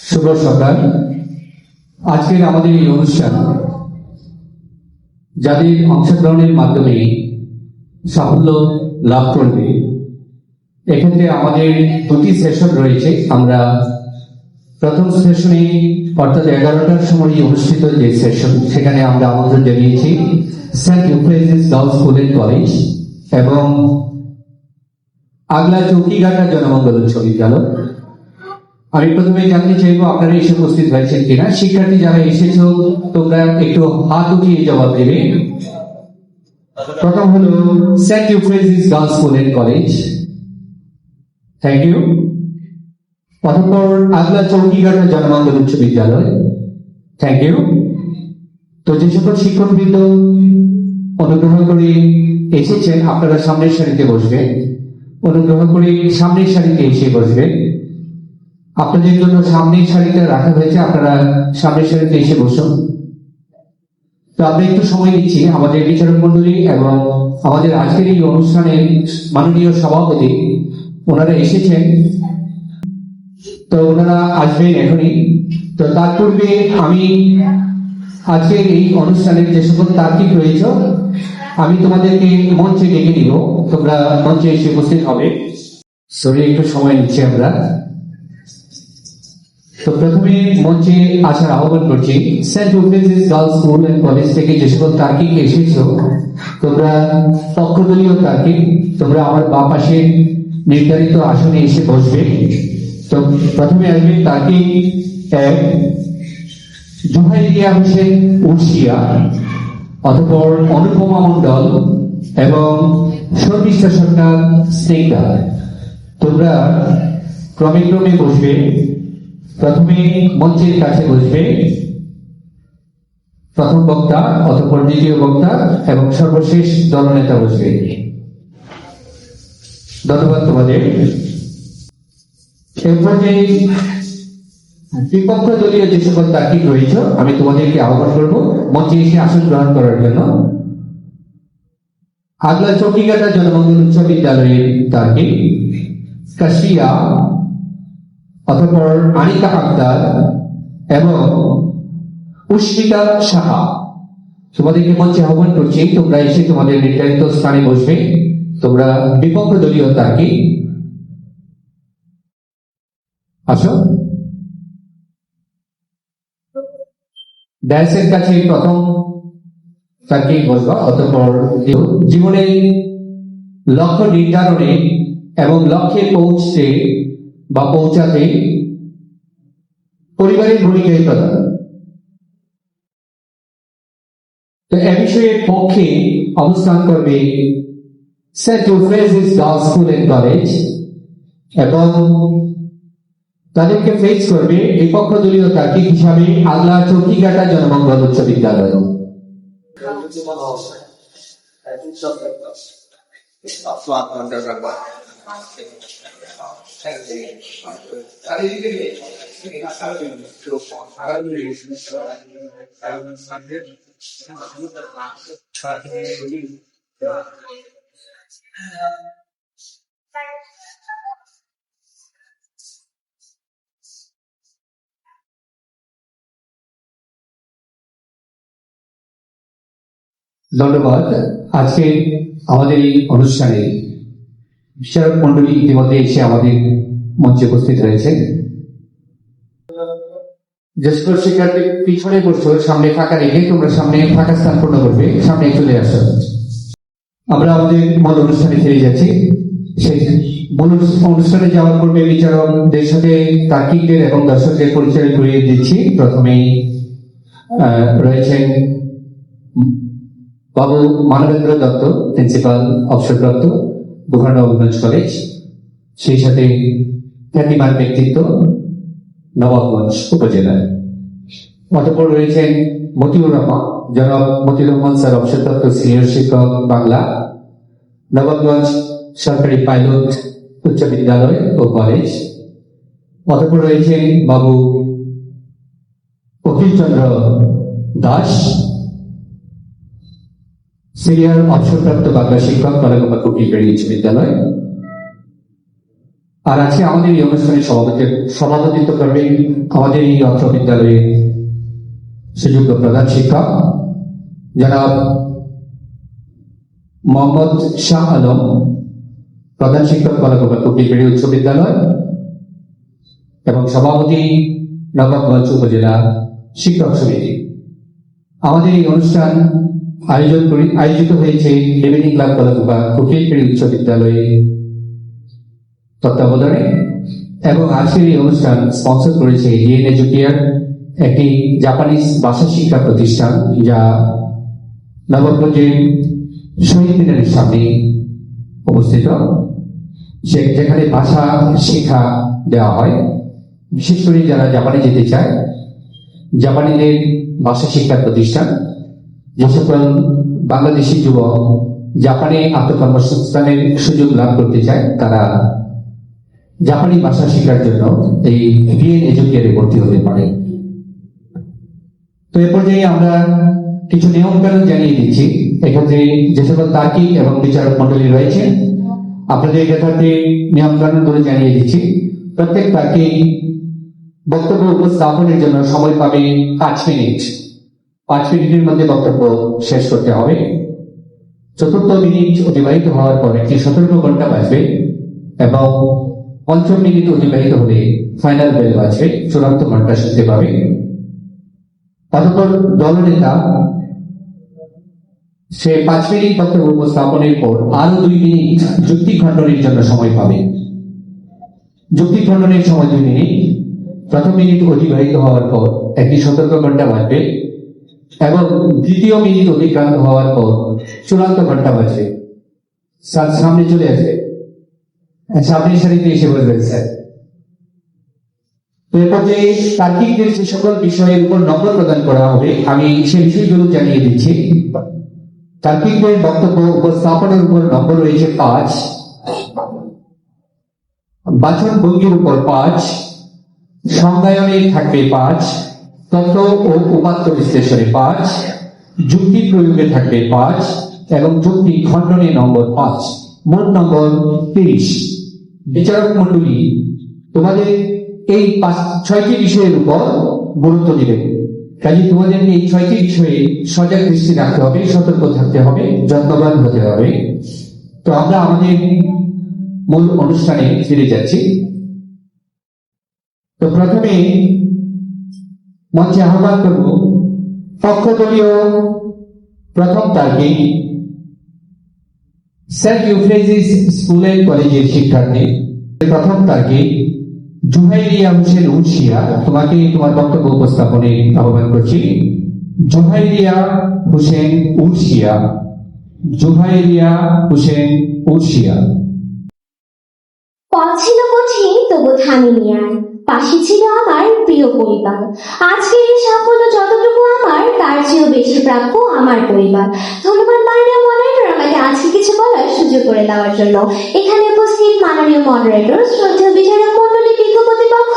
শুভ সকাল। আজকের আমাদের এই অনুষ্ঠান যাদের অংশগ্রহণের মাধ্যমে সাফল্য লাভ করবে, এক্ষেত্রে আমাদের দুটি সেশন রয়েছে। আমরা প্রথম সেশনে অর্থাৎ 11টার সময় অনুষ্ঠিত যে সেশন, সেখানে আমরা আমন্ত্রণ জানিয়েছি Saint Euphrasia's girls school and college এবং আগলা চৌকিঘাটা জনমঙ্গল উচ্চ বিদ্যালয়। আমি প্রথমে জানতে চাইবো আপনারা এসে উপস্থিত হয়েছেন কিনা। শিক্ষার্থী যারা এসেছো তোমরা একটু হাত উঠিয়ে জবাব দেবে। প্রথম হলো Saint Euphrasia's girls school and college, thank you. অতঃপর আগলা চৌকিঘাটা জনমঙ্গল উচ্চ বিদ্যালয়, থ্যাংক ইউ। তো যে সকল শিক্ষকবৃন্দ অনুগ্রহ করে এসেছেন আপনারা সামনের সারিতে বসবেন। অনুগ্রহ করে সামনের সারিতে এসে বসবেন। আপনাদের জন্য সামনের সারিতে রাখা হয়েছে, আপনারা সামনের সারিতে এসে বসুন। তো আমরা একটু সময় দিচ্ছি আমাদের বিচারক মন্ডলী এবং আমাদের আজকের এই অনুষ্ঠানের মাননীয় সভাপতি, ওনারা এসেছেন, তো ওনারা আসবেন এখনই। তো তার পূর্বে আমি আজকের এই অনুষ্ঠানের যে সকল তার্কিক রয়েছে আমি তোমাদেরকে মঞ্চে ডেকে দিব, তোমরা মঞ্চে এসে উপস্থিত হবে। সরি, একটু সময় নিচ্ছি আমরা। তো প্রথমে মঞ্চে আসার আহ্বান করছি Saint Euphrasia's girls school and college থেকে যে সকল তার্কিক এসেছো, তোমরা পক্ষদলীয় তার্কিক, তোমরা আমার বাম পাশে নির্ধারিত আসনে এসে বসবে। তো প্রথমে আসবে তার্কিক এক জুহাইরিয়া হোসেন উর্শিয়া, অতঃপর অনুপমা মন্ডল এবং শর্মিষ্ঠা সরকার স্নেহা। তোমরা ক্রমে ক্রমে বসবে। প্রথমে মঞ্চের কাছে বসবে প্রথম বক্তা, অতঃপর দ্বিতীয় বক্তা এবং সর্বশেষ দলনেতা বসবে। ধন্যবাদ তোমাদের। এরপরে বিপক্ষ দলীয় যে সকল তার্কিক রয়েছে আমি তোমাদেরকে আহ্বান করবো মঞ্চে এসে আসন গ্রহণ করার জন্য। আগলা চৌকিঘাটা জনমঙ্গল উচ্চ বিদ্যালয়ের তার্কিক কাশিয়া, অতঃপর আনিকা আক্তার এবং পুষ্পিতা সাহা। তোমাদেরকে মঞ্চে আহ্বান করছি, তোমরা এসে তোমাদের নির্ধারিত স্থানে বসবে। তোমরা বিপক্ষ দলীয় তার্কিক আসো। ডায়াসের কাছে প্রথম তার্কিক বসবা, অতঃপর জীবনে লক্ষ্য নির্ধারণে এবং লক্ষ্যে পৌঁছতে বা পৌঁছাতে পরিবারের ভূমিকাই প্রধান। তো এ বিষয়ের পক্ষে অবস্থান করবে Saint Euphrasia's girls school and college এবং তাদেরকে ফেস করবে বিপক্ষ দলীয় তার্কিক হিসাবে আগলা চৌকিঘাটা জনমঙ্গল উচ্চ বিদ্যালয়। ধন্যবাদ। আজকে আমাদের এই অনুষ্ঠানে বিচারক মন্ডলী ইতিমধ্যে এসে আমাদের মঞ্চে উপস্থিত হয়েছে। যে সকল শিক্ষার্থী পিছনে বসছো সামনে ফাঁকা রেখে তোমরা সামনে ফাঁকা স্থান পূর্ণ করবে, সামনে চলে আসো। আমরা আমাদের মূল অনুষ্ঠানে ফিরে যাচ্ছি। সেই মূল অনুষ্ঠানে যাওয়ার পূর্বে বিচারকদের সাথে তার্কিকদের এবং দর্শকদের পরিচয় করিয়ে দিচ্ছি। প্রথমেই রয়েছেন বাবু মানবেন্দ্র দত্ত, প্রিন্সিপাল, অবসরপ্রাপ্ত, নবাবগঞ্জ কলেজ। সেই সাথে খ্যাতিমান ব্যক্তিত্ব, নবাবগঞ্জ উপজেলায়। অতঃপর রয়েছেন মতিউর রহমান, জনাব মতিউর রহমান স্যার, অবসরপ্রাপ্ত সিনিয়র শিক্ষক বাংলা, নবাবগঞ্জ সরকারি পাইলট উচ্চ বিদ্যালয় ও কলেজ। অতঃপর রয়েছেন বাবু অখিল চন্দ্র দাস, সিনিয়র অবসরপ্রাপ্ত বাংলা শিক্ষক, কলাকুমার কুকিলবাড়ি উচ্চ বিদ্যালয়। আর আজকে আমাদের এই অনুষ্ঠানে সভাপতিত্ব করবেন আমাদের এই অত্র বিদ্যালয়ের সুযোগ্য প্রধান শিক্ষক জনাব মোহাম্মদ শাহ আলম, প্রধান শিক্ষক কলাকুপা কুকলিপাড়ি উচ্চ বিদ্যালয়, এবং সভাপতি নবাবগঞ্জ উপজেলা শিক্ষক সমিতি। আমাদের এই অনুষ্ঠান আয়োজিত হয়েছে রেভিনিউ ক্লাব কলাকুপা কুকলিপাড়ি উচ্চ বিদ্যালয়ে তত্ত্বাবধানে, এবং আজকের এই অনুষ্ঠান স্পন্সর করেছে ডিএন এডুকেয়ার, একটি জাপানিজ ভাষা শিক্ষা প্রতিষ্ঠান যা নবাবগঞ্জের শহীদ মিনারের সামনে অবস্থিত, যেখানে ভাষা শিক্ষা দেওয়া হয়। বিশেষ করে যারা জাপানে যেতে চায়, জাপানিদের ভাষা শিক্ষা প্রতিষ্ঠান, যে সকল বাংলাদেশি যুবক জাপানে আত্মকর্মসংস্থানের সুযোগ লাভ করতে চায়, তারা জাপানি ভাষা শেখার জন্য এই ডিএন এডুকেয়ারে ভর্তি হতে পারে। তো এ পর্যায়ে আমরা কিছু নিয়ম কানুন জানিয়ে দিচ্ছি। এক্ষেত্রে যে সকল তার্কিক এবং বিচারক মন্ডলী রয়েছে, আপনাদের যথার্থে নিয়ম কানুন করে জানিয়ে দিচ্ছি। প্রত্যেক তার্কিক বক্তব্য উপস্থাপনের জন্য সময় পাবে 5 মিনিট। 5 মিনিটের মধ্যে বক্তব্য শেষ করতে হবে। চতুর্থ মিনিট অতিবাহিত হওয়ার পর একটি সতর্ক ঘন্টা বাজবে এবং 5 মিনিট অতিবাহিত হলে ফাইনাল বেল বাজবে, চূড়ান্ত ঘন্টা শুনতে পাবে। অতঃপর দলনেতা সে 5 মিনিট বক্তব্য উপস্থাপনের পর আরো 2 মিনিট যুক্তি খণ্ডনের জন্য সময় পাবে। যুক্তি খণ্ডনের সময় 2 মিনিট। প্রথম মিনিট অতিবাহিত হওয়ার পর একটি সতর্ক ঘন্টা বাজবে এবং দ্বিতীয় মিনিট অতিক্রান্ত হওয়ার পর চূড়ান্ত ঘন্টা বাজবে। স্যার সামনে চলে আসবে, সামনের সারিতে এসে বসবেন স্যার। এরপর যে তার্কিকদের যে সকল বিষয়ের উপর নম্বর প্রদান করা হবে, আমি সে বিষয়গুলো জানিয়ে দিচ্ছি। তার্কিকদের বক্তব্য উপস্থাপনের উপর নম্বর রয়েছে 5, বাচন ভঙ্গির উপর 5, সংজ্ঞায়নে থাকবে 5, তত্ত্ব ও উপাত্ত বিশ্লেষণে 5, যুক্তি প্রয়োগে থাকবে 5 এবং যুক্তি খণ্ডনে নম্বর 5, মোট নম্বর 30। বিচারক মন্ডলী তোমাদের এই 6টি বিষয়ের উপর গুরুত্ব দিবে, কাজে তোমাদের এই 6টি বিষয়ে সজাগ দৃষ্টি রাখতে হবে, সতর্ক থাকতে হবে, যত্নবান হতে হবে। তো আমরা আমাদের মূল অনুষ্ঠানে ফিরে যাচ্ছি। তো প্রথমে মঞ্চে আহ্বান করব পক্ষদলীয় প্রথম তার্কিক সেন্ট ইউফ্রেজিস স্কুল এন্ড কলেজের শিক্ষার্থী, প্রথম তার্কিক জুহাইরিয়া হোসেন উর্শিয়া। তোমাকে তোমার বক্তব্য উপস্থাপনে আহ্বান করছি। জুহাইরিয়া হোসেন উর্শিয়া। জুহাইরিয়া হোসেন উর্শিয়া। পথ ছিল কঠিন, তবু থামিনি আর। পাশে ছিল আমার প্রিয় পরিবার। আজকের এই সাফল্য যতটুকু আমার, তার চেয়েও বেশি প্রাপ্য আমার পরিবার। ধন্যবাদ মাননীয় মডারেটর, আমাকে আজকে কিছু বলার সুযোগ করে দেওয়ার জন্য। এখানে উপস্থিত মাননীয় মডারেটর, শ্রদ্ধেয় বিচারক মন্ডলী, বিজ্ঞ কর্তৃপক্ষ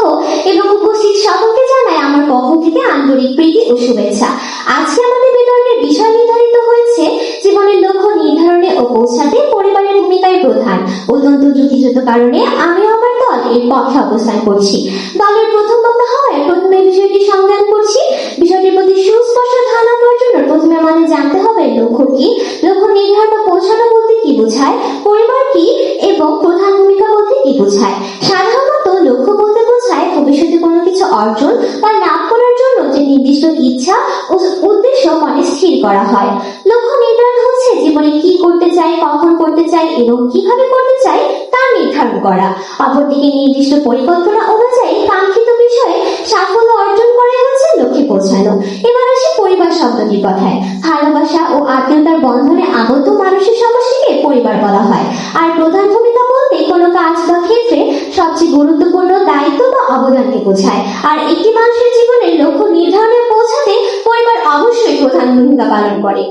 এবং উপস্থিত সকলকে জানাই আমার পক্ষ থেকে আন্তরিক প্রীতি ও শুভেচ্ছা। আজকে আমাদের বিতর্কের বিষয় নির্ধারিত হয়েছে জীবনের লক্ষ্য নির্ধারণে ও পৌঁছাতে পরিবারের ভূমিকায় প্রধান। অত্যন্ত যুক্তিযুক্ত কারণে আমি আমার দল এর পক্ষে অবস্থান করছি। দলের প্রথম বক্তা হওয়ায় প্রথমে বিষয়টি সংজ্ঞান করছি। বিষয়টির প্রতি সুস্পষ্ট ধারণা পাওয়ার জন্য প্রথমে আমাদের জানতে হবে লক্ষ্য কি, লক্ষ্য নির্ধারণ বা পৌঁছানো বলতে কি বোঝায়, পরিবার কি এবং প্রধান ভূমিকা বলতে কি বোঝায়। সাধারণত লক্ষ্য বলতে বোঝায় ভবিষ্যতে কোনো কিছু অর্জন বা লাভ করার জন্য যে নির্দিষ্ট ইচ্ছা ও উদ্দেশ্য মনে স্থির করা হয়। লক্ষ্য নির্ধারণ হচ্ছে জীবনে কি করতে চাই, কখন করতে চাই এবং কিভাবে করতে চাই তা নির্ধারণ করা। অপরদিকে নির্দিষ্ট পরিকল্পনা অনুযায়ী কাঙ্ক্ষিত বিষয়ে সাফল্য অর্জন করাই হচ্ছে লক্ষ্যে পৌঁছানো। এবার আসি পরিবার শব্দটির কথায়। ভালোবাসা ও আত্মীয়তার বন্ধনে আবদ্ধ মানুষের সমষ্টিকে পরিবার বলা হয়। আর প্রধান ভূমিকা বলতে কোনো কাজ বা ক্ষেত্রে সবচেয়ে গুরুত্বপূর্ণ দায়িত্ব বা অবদানকে বোঝায়। আর একটি মানুষের জীবনে লক্ষ্য নির্ধারণে পৌঁছাতে পরিবার অবশ্যই প্রধান ভূমিকা পালন করে।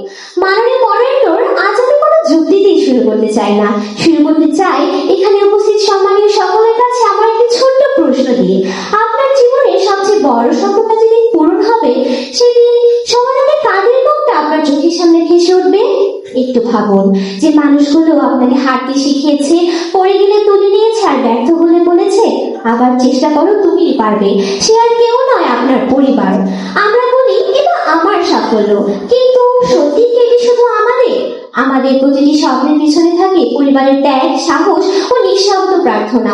মাননীয় মডারেটর, আজ আমি কোনো যুক্তি দিয়ে শুরু করতে চাই না, শুরু করতে চাই এখানে উপস্থিত সম্মানীয় সকলের কাছে আমার একটি ছোট্ট প্রশ্ন দিয়ে। আপনার জীবনে সবচেয়ে বড় স্বপ্নটা যেদিন পূরণ হবে, সেদিন সবার আগে কাদের মুখটা আপনার চোখের সামনে ভেসে উঠবে? একটু ভাবুন, যে মানুষগুলো আপনাকে হাঁটতে শিখিয়েছে, পড়ে গেলে তুলে নিয়েছে আর ব্যর্থ হলে আবার চেষ্টা করো তুমি পারবে, সে আর কেউ নয় আপনার পরিবার। আমরা বলি এটা আমার সাফল্য, কিন্তু সত্যি কি এটি শুধু আমাদের প্রতিটি স্বপ্নের পিছনে থাকে পরিবারের ত্যাগ, সাহস ও নিঃশব্দ প্রার্থনা।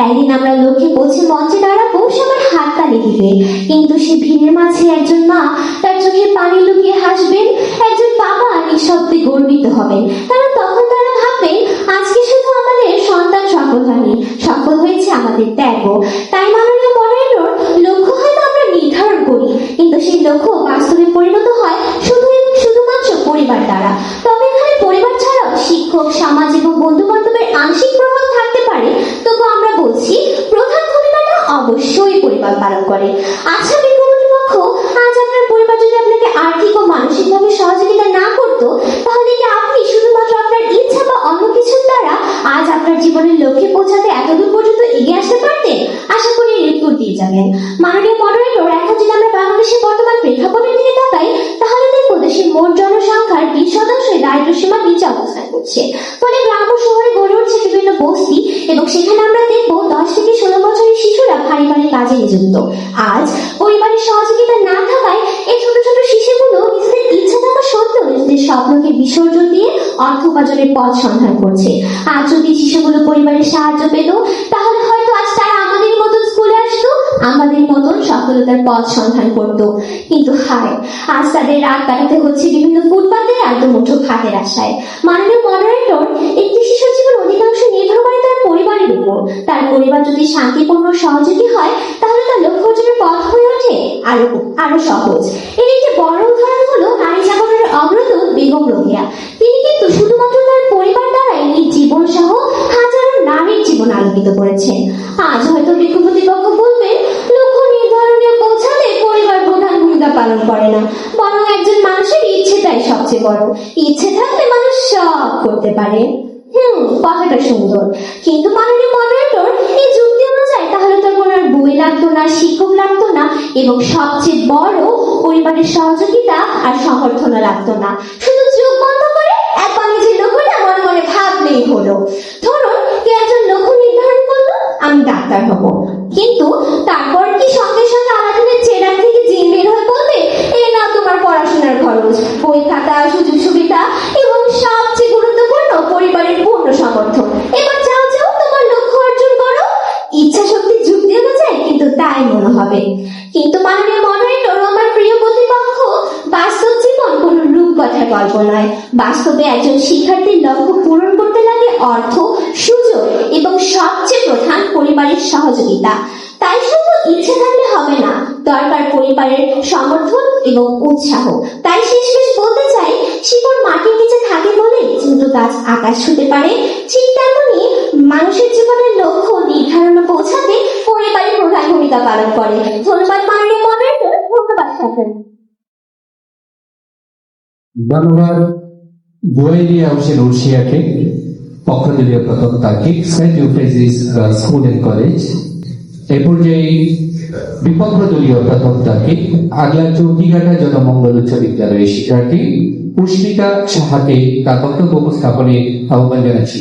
একদিন আমরা লক্ষ্যে পৌঁছে মঞ্চে দাঁড়াবো, সবার হাততালি দিবে, কিন্তু সে ভিড়ের মাঝে একজন মা তার চোখের পানি লুকিয়ে হাসবেন, একজন বাবা নিঃশব্দে গর্বিত হবেন, কারণ তখন তারা ভাববেন আজকে শুধু আমাদের সন্তান সফল হয়নি, সফল হয়েছে আমাদের ত্যাগও। তাই মাননীয় মডারেটর, লক্ষ্য হয়তো আমরা নির্ধারণ করি, কিন্তু সেই লক্ষ্য বাস্তবে পরিণত হয় শুধুমাত্র পরিবার দ্বারা। তবে এখানে পরিবার ছাড়াও শিক্ষক, সমাজ এবং বন্ধু বান্ধবের আংশিক প্রভাব থাকতে পারে, তবু আমরা বলছি প্রধান ভূমিকাটা অবশ্যই পরিবার পালন করে। আচ্ছা বিজ্ঞাপন পক্ষ, আজ আপনার পরিবার যদি আপনাকে আর্থিক ও মানসিকভাবে সহযোগিতা না করতো, তাহলে কি আপনি শুধুমাত্র আপনার ইচ্ছা বা অন্য কিছুর দ্বারা আজ আপনার জীবনের লক্ষ্যে পৌঁছাতে এতদূর পর্যন্ত এগিয়ে আসতে পারতেন? আশা করি এর উত্তর দিয়ে যাবেন। মাননীয় মডারেটর, এখন যদি আমরা বাংলাদেশের বর্তমান প্রেক্ষাপটের দিকে তাকাই, তাহলে দেখবো দেশের মোট জনসংখ্যার 20% দারিদ্র্য সীমার নিচে অবস্থান করছে। ফলে গ্রাম ও শহরে গড়ে উঠছে বিভিন্ন বস্তি, এবং সেখানে আমরা দেখবো 10 থেকে 16 বছরের শিশুরা ভারী ভারী কাজে নিযুক্ত। আজ পরিবারের সহযোগিতা না থাকায় এই ছোট ছোট শিশুগুলো নিজেদের ইচ্ছা থাকা সত্ত্বেও নিজেদের স্বপ্নকে বিসর্জন দিয়ে অর্থ উপার্জনের পথ সন্ধান করছে। আজ যদি শিশুগুলো পরিবারের সাহায্য পেত, তাহলে হয়তো আজ তারা আমাদের মতন স্কুলে আসতো, আমাদের মতন সফলতার পথ সন্ধান করত। কিন্তু হায়, আজ তাদের রাত কাটাতে হচ্ছে বিভিন্ন ফুটপাতে আর দুমুঠো ভাতের আশায়। মাননীয় মডারেটর, একটি শিশুর জীবন অধিকাংশ নির্ভর করে তার পরিবারের উপর। তার পরিবার যদি শান্তিপূর্ণ সহযোগী হয়, তাহলে তার লক্ষ্য অর্জনের পথ হয়ে ওঠে আরো সহজ। এর একটি বড় উদাহরণ হলো নারী জাগরণের অগ্রদূত বেগম রোকেয়া। তিনি কিন্তু শুধুমাত্র তার পরিবার দ্বারাই নিজ জীবন সহ হাজারো নারীর জীবন আলোকিত করেছেন। আজ হয়তো বিজ্ঞপতি পক্ষ বলবেন লক্ষ্য নির্ধারণে পৌঁছাতে পরিবার প্রধান ভূমিকা পালন করে না, বরং একজন মানুষের ইচ্ছেটাই সবচেয়ে বড়। ইচ্ছে থাকলে মানুষ সব করতে পারে। কথাটা সুন্দর, কিন্তু মাননীয় মডারেটর, এই যুক্তি অনুযায়ী তাহলে তো কোনো আর বই লাগতো না, শিক্ষক লাগতো না, এবং সবচেয়ে বড় পরিবারের সহযোগিতা আর সমর্থন লাগতো না। শুধু চোখ বন্ধ করে একবার নিজের লক্ষ্যটা মনে মনে ভাবলেই হলো। ধরুন কেউ একজন লক্ষ্য নির্ধারণ করলো, আমি ডাক্তার হব, কিন্তু তারপর কি সঙ্গে সঙ্গে আলাদিনের চেরাগ থেকে জিন বের হয়ে বলবে এ না তোমার পড়াশোনার খরচ, বই খাতা, সুযোগ সুবিধা এবং সবচেয়ে গুরুত্বপূর্ণ পরিবারের পূর্ণ সমর্থন, এবার যাও যাও তোমার লক্ষ্য অর্জন করো? ইচ্ছা শক্তি যুক্তি অনুযায়ী কিন্তু তাই মনে হবে। কিন্তু মাননীয় মডারেটর, আমার প্রিয় প্রতিপক্ষ, বাস্তব জীবন কোন রূপকথার গল্প নয়। বাস্তবে একজন শিক্ষার্থীর লক্ষ্য পূরণ করতে লাগে অর্থ, সুযোগ এবং সবচেয়ে প্রধান পরিবারের সহযোগিতা। তাই শুধু ইচ্ছে থাকলে হবে না, দরকার পরিবারের সমর্থন এবং উৎসাহ। তাই শেষমেশ বলতে চাই, শিকড় মাটির নিচে থাকে বলে কিন্তু গাছ আকাশ ছুঁতে পারে। ঠিক তেমনি মানুষের জীবনের লক্ষ্য নির্ধারণ পৌঁছাতে পরিবারের প্রধান ভূমিকা পালন করে। ধন্যবাদ মাননীয় মডারেটর, ধন্যবাদ স্যার। ধন্যবাদ বুয়েলিয়া হোসেন উর্শিয়াকে, পক্ষদলীয় প্রথম তাকিব, সেন্ট ইউফ্রেসিস স্কুল এন্ড কলেজ। এ পর্যায়ে বিপক্ষ দলীয় প্রথম তাকিব, আগলা চৌকিঘাটা জনমঙ্গল উচ্চ বিদ্যালয়ের শিক্ষার্থী পুষ্পিতা সাহাকে তার বক্তব্য উপস্থাপনে আহ্বান জানাচ্ছি।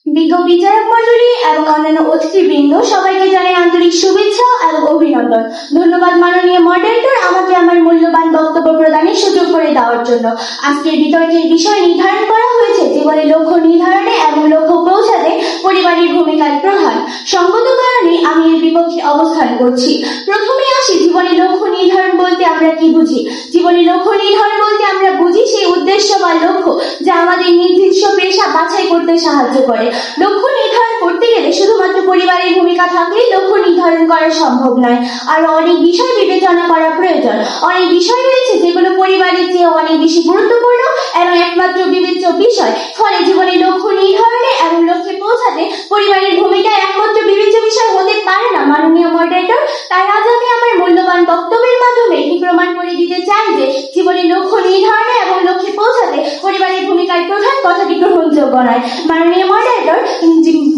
বিজ্ঞ বিচারক মণ্ডলী এবং অন্যান্য অতিথিবৃন্দ, সবাইকে জানাই আন্তরিক শুভেচ্ছা এবং অভিনন্দন। ধন্যবাদ মাননীয় মডারেটর, আমাকে আমার মূল্যবান বক্তব্য প্রদানের সুযোগ করে দেওয়ার জন্য। আজকের বিতর্কের বিষয় নির্ধারণ করা হয়েছে জীবনের লক্ষ্য নির্ধারণে এবং লক্ষ্য পৌঁছাতে পরিবারের ভূমিকার প্রধান। সঙ্গত কারণে আমি এর বিপক্ষে অবস্থান করছি। প্রথমে আসি, জীবনের লক্ষ্য নির্ধারণ বলতে আমরা কি বুঝি? জীবনের লক্ষ্য নির্ধারণ বলতে আমরা বুঝি সেই উদ্দেশ্য বা লক্ষ্য যা আমাদের নির্দিষ্ট পেশা বাছাই করতে সাহায্য করে। লক্ষ্য নির্ধারণ করতে গেলে শুধুমাত্র পরিবারের ভূমিকা থাকলেই লক্ষ্য নির্ধারণ করা সম্ভব নয়, আরো অনেক বিষয় বিবেচনা করা প্রয়োজন। অনেক বিষয় রয়েছে যেগুলো পরিবারের চেয়ে অনেক বেশি গুরুত্বপূর্ণ এবং একমাত্র বিবেচ্য বিষয়। ফলে জীবনের লক্ষ্য নির্ধারণে এবং লক্ষ্যে পৌঁছাতে পরিবারের ভূমিকা একমাত্র বিবেচ্য বিষয় হতে পারে না মাননীয় মডারেটর। তাই আজ আমি আমার মূল্যবান বক্তব্যের মাধ্যমে এটি প্রমাণ করে দিতে চাই যে জীবনের লক্ষ্য নির্ধারণে এবং লক্ষ্যে পৌঁছাতে পরিবারের ভূমিকার প্রধান কথাটি গ্রহণযোগ্য নয়। মাননীয় মডারেটর,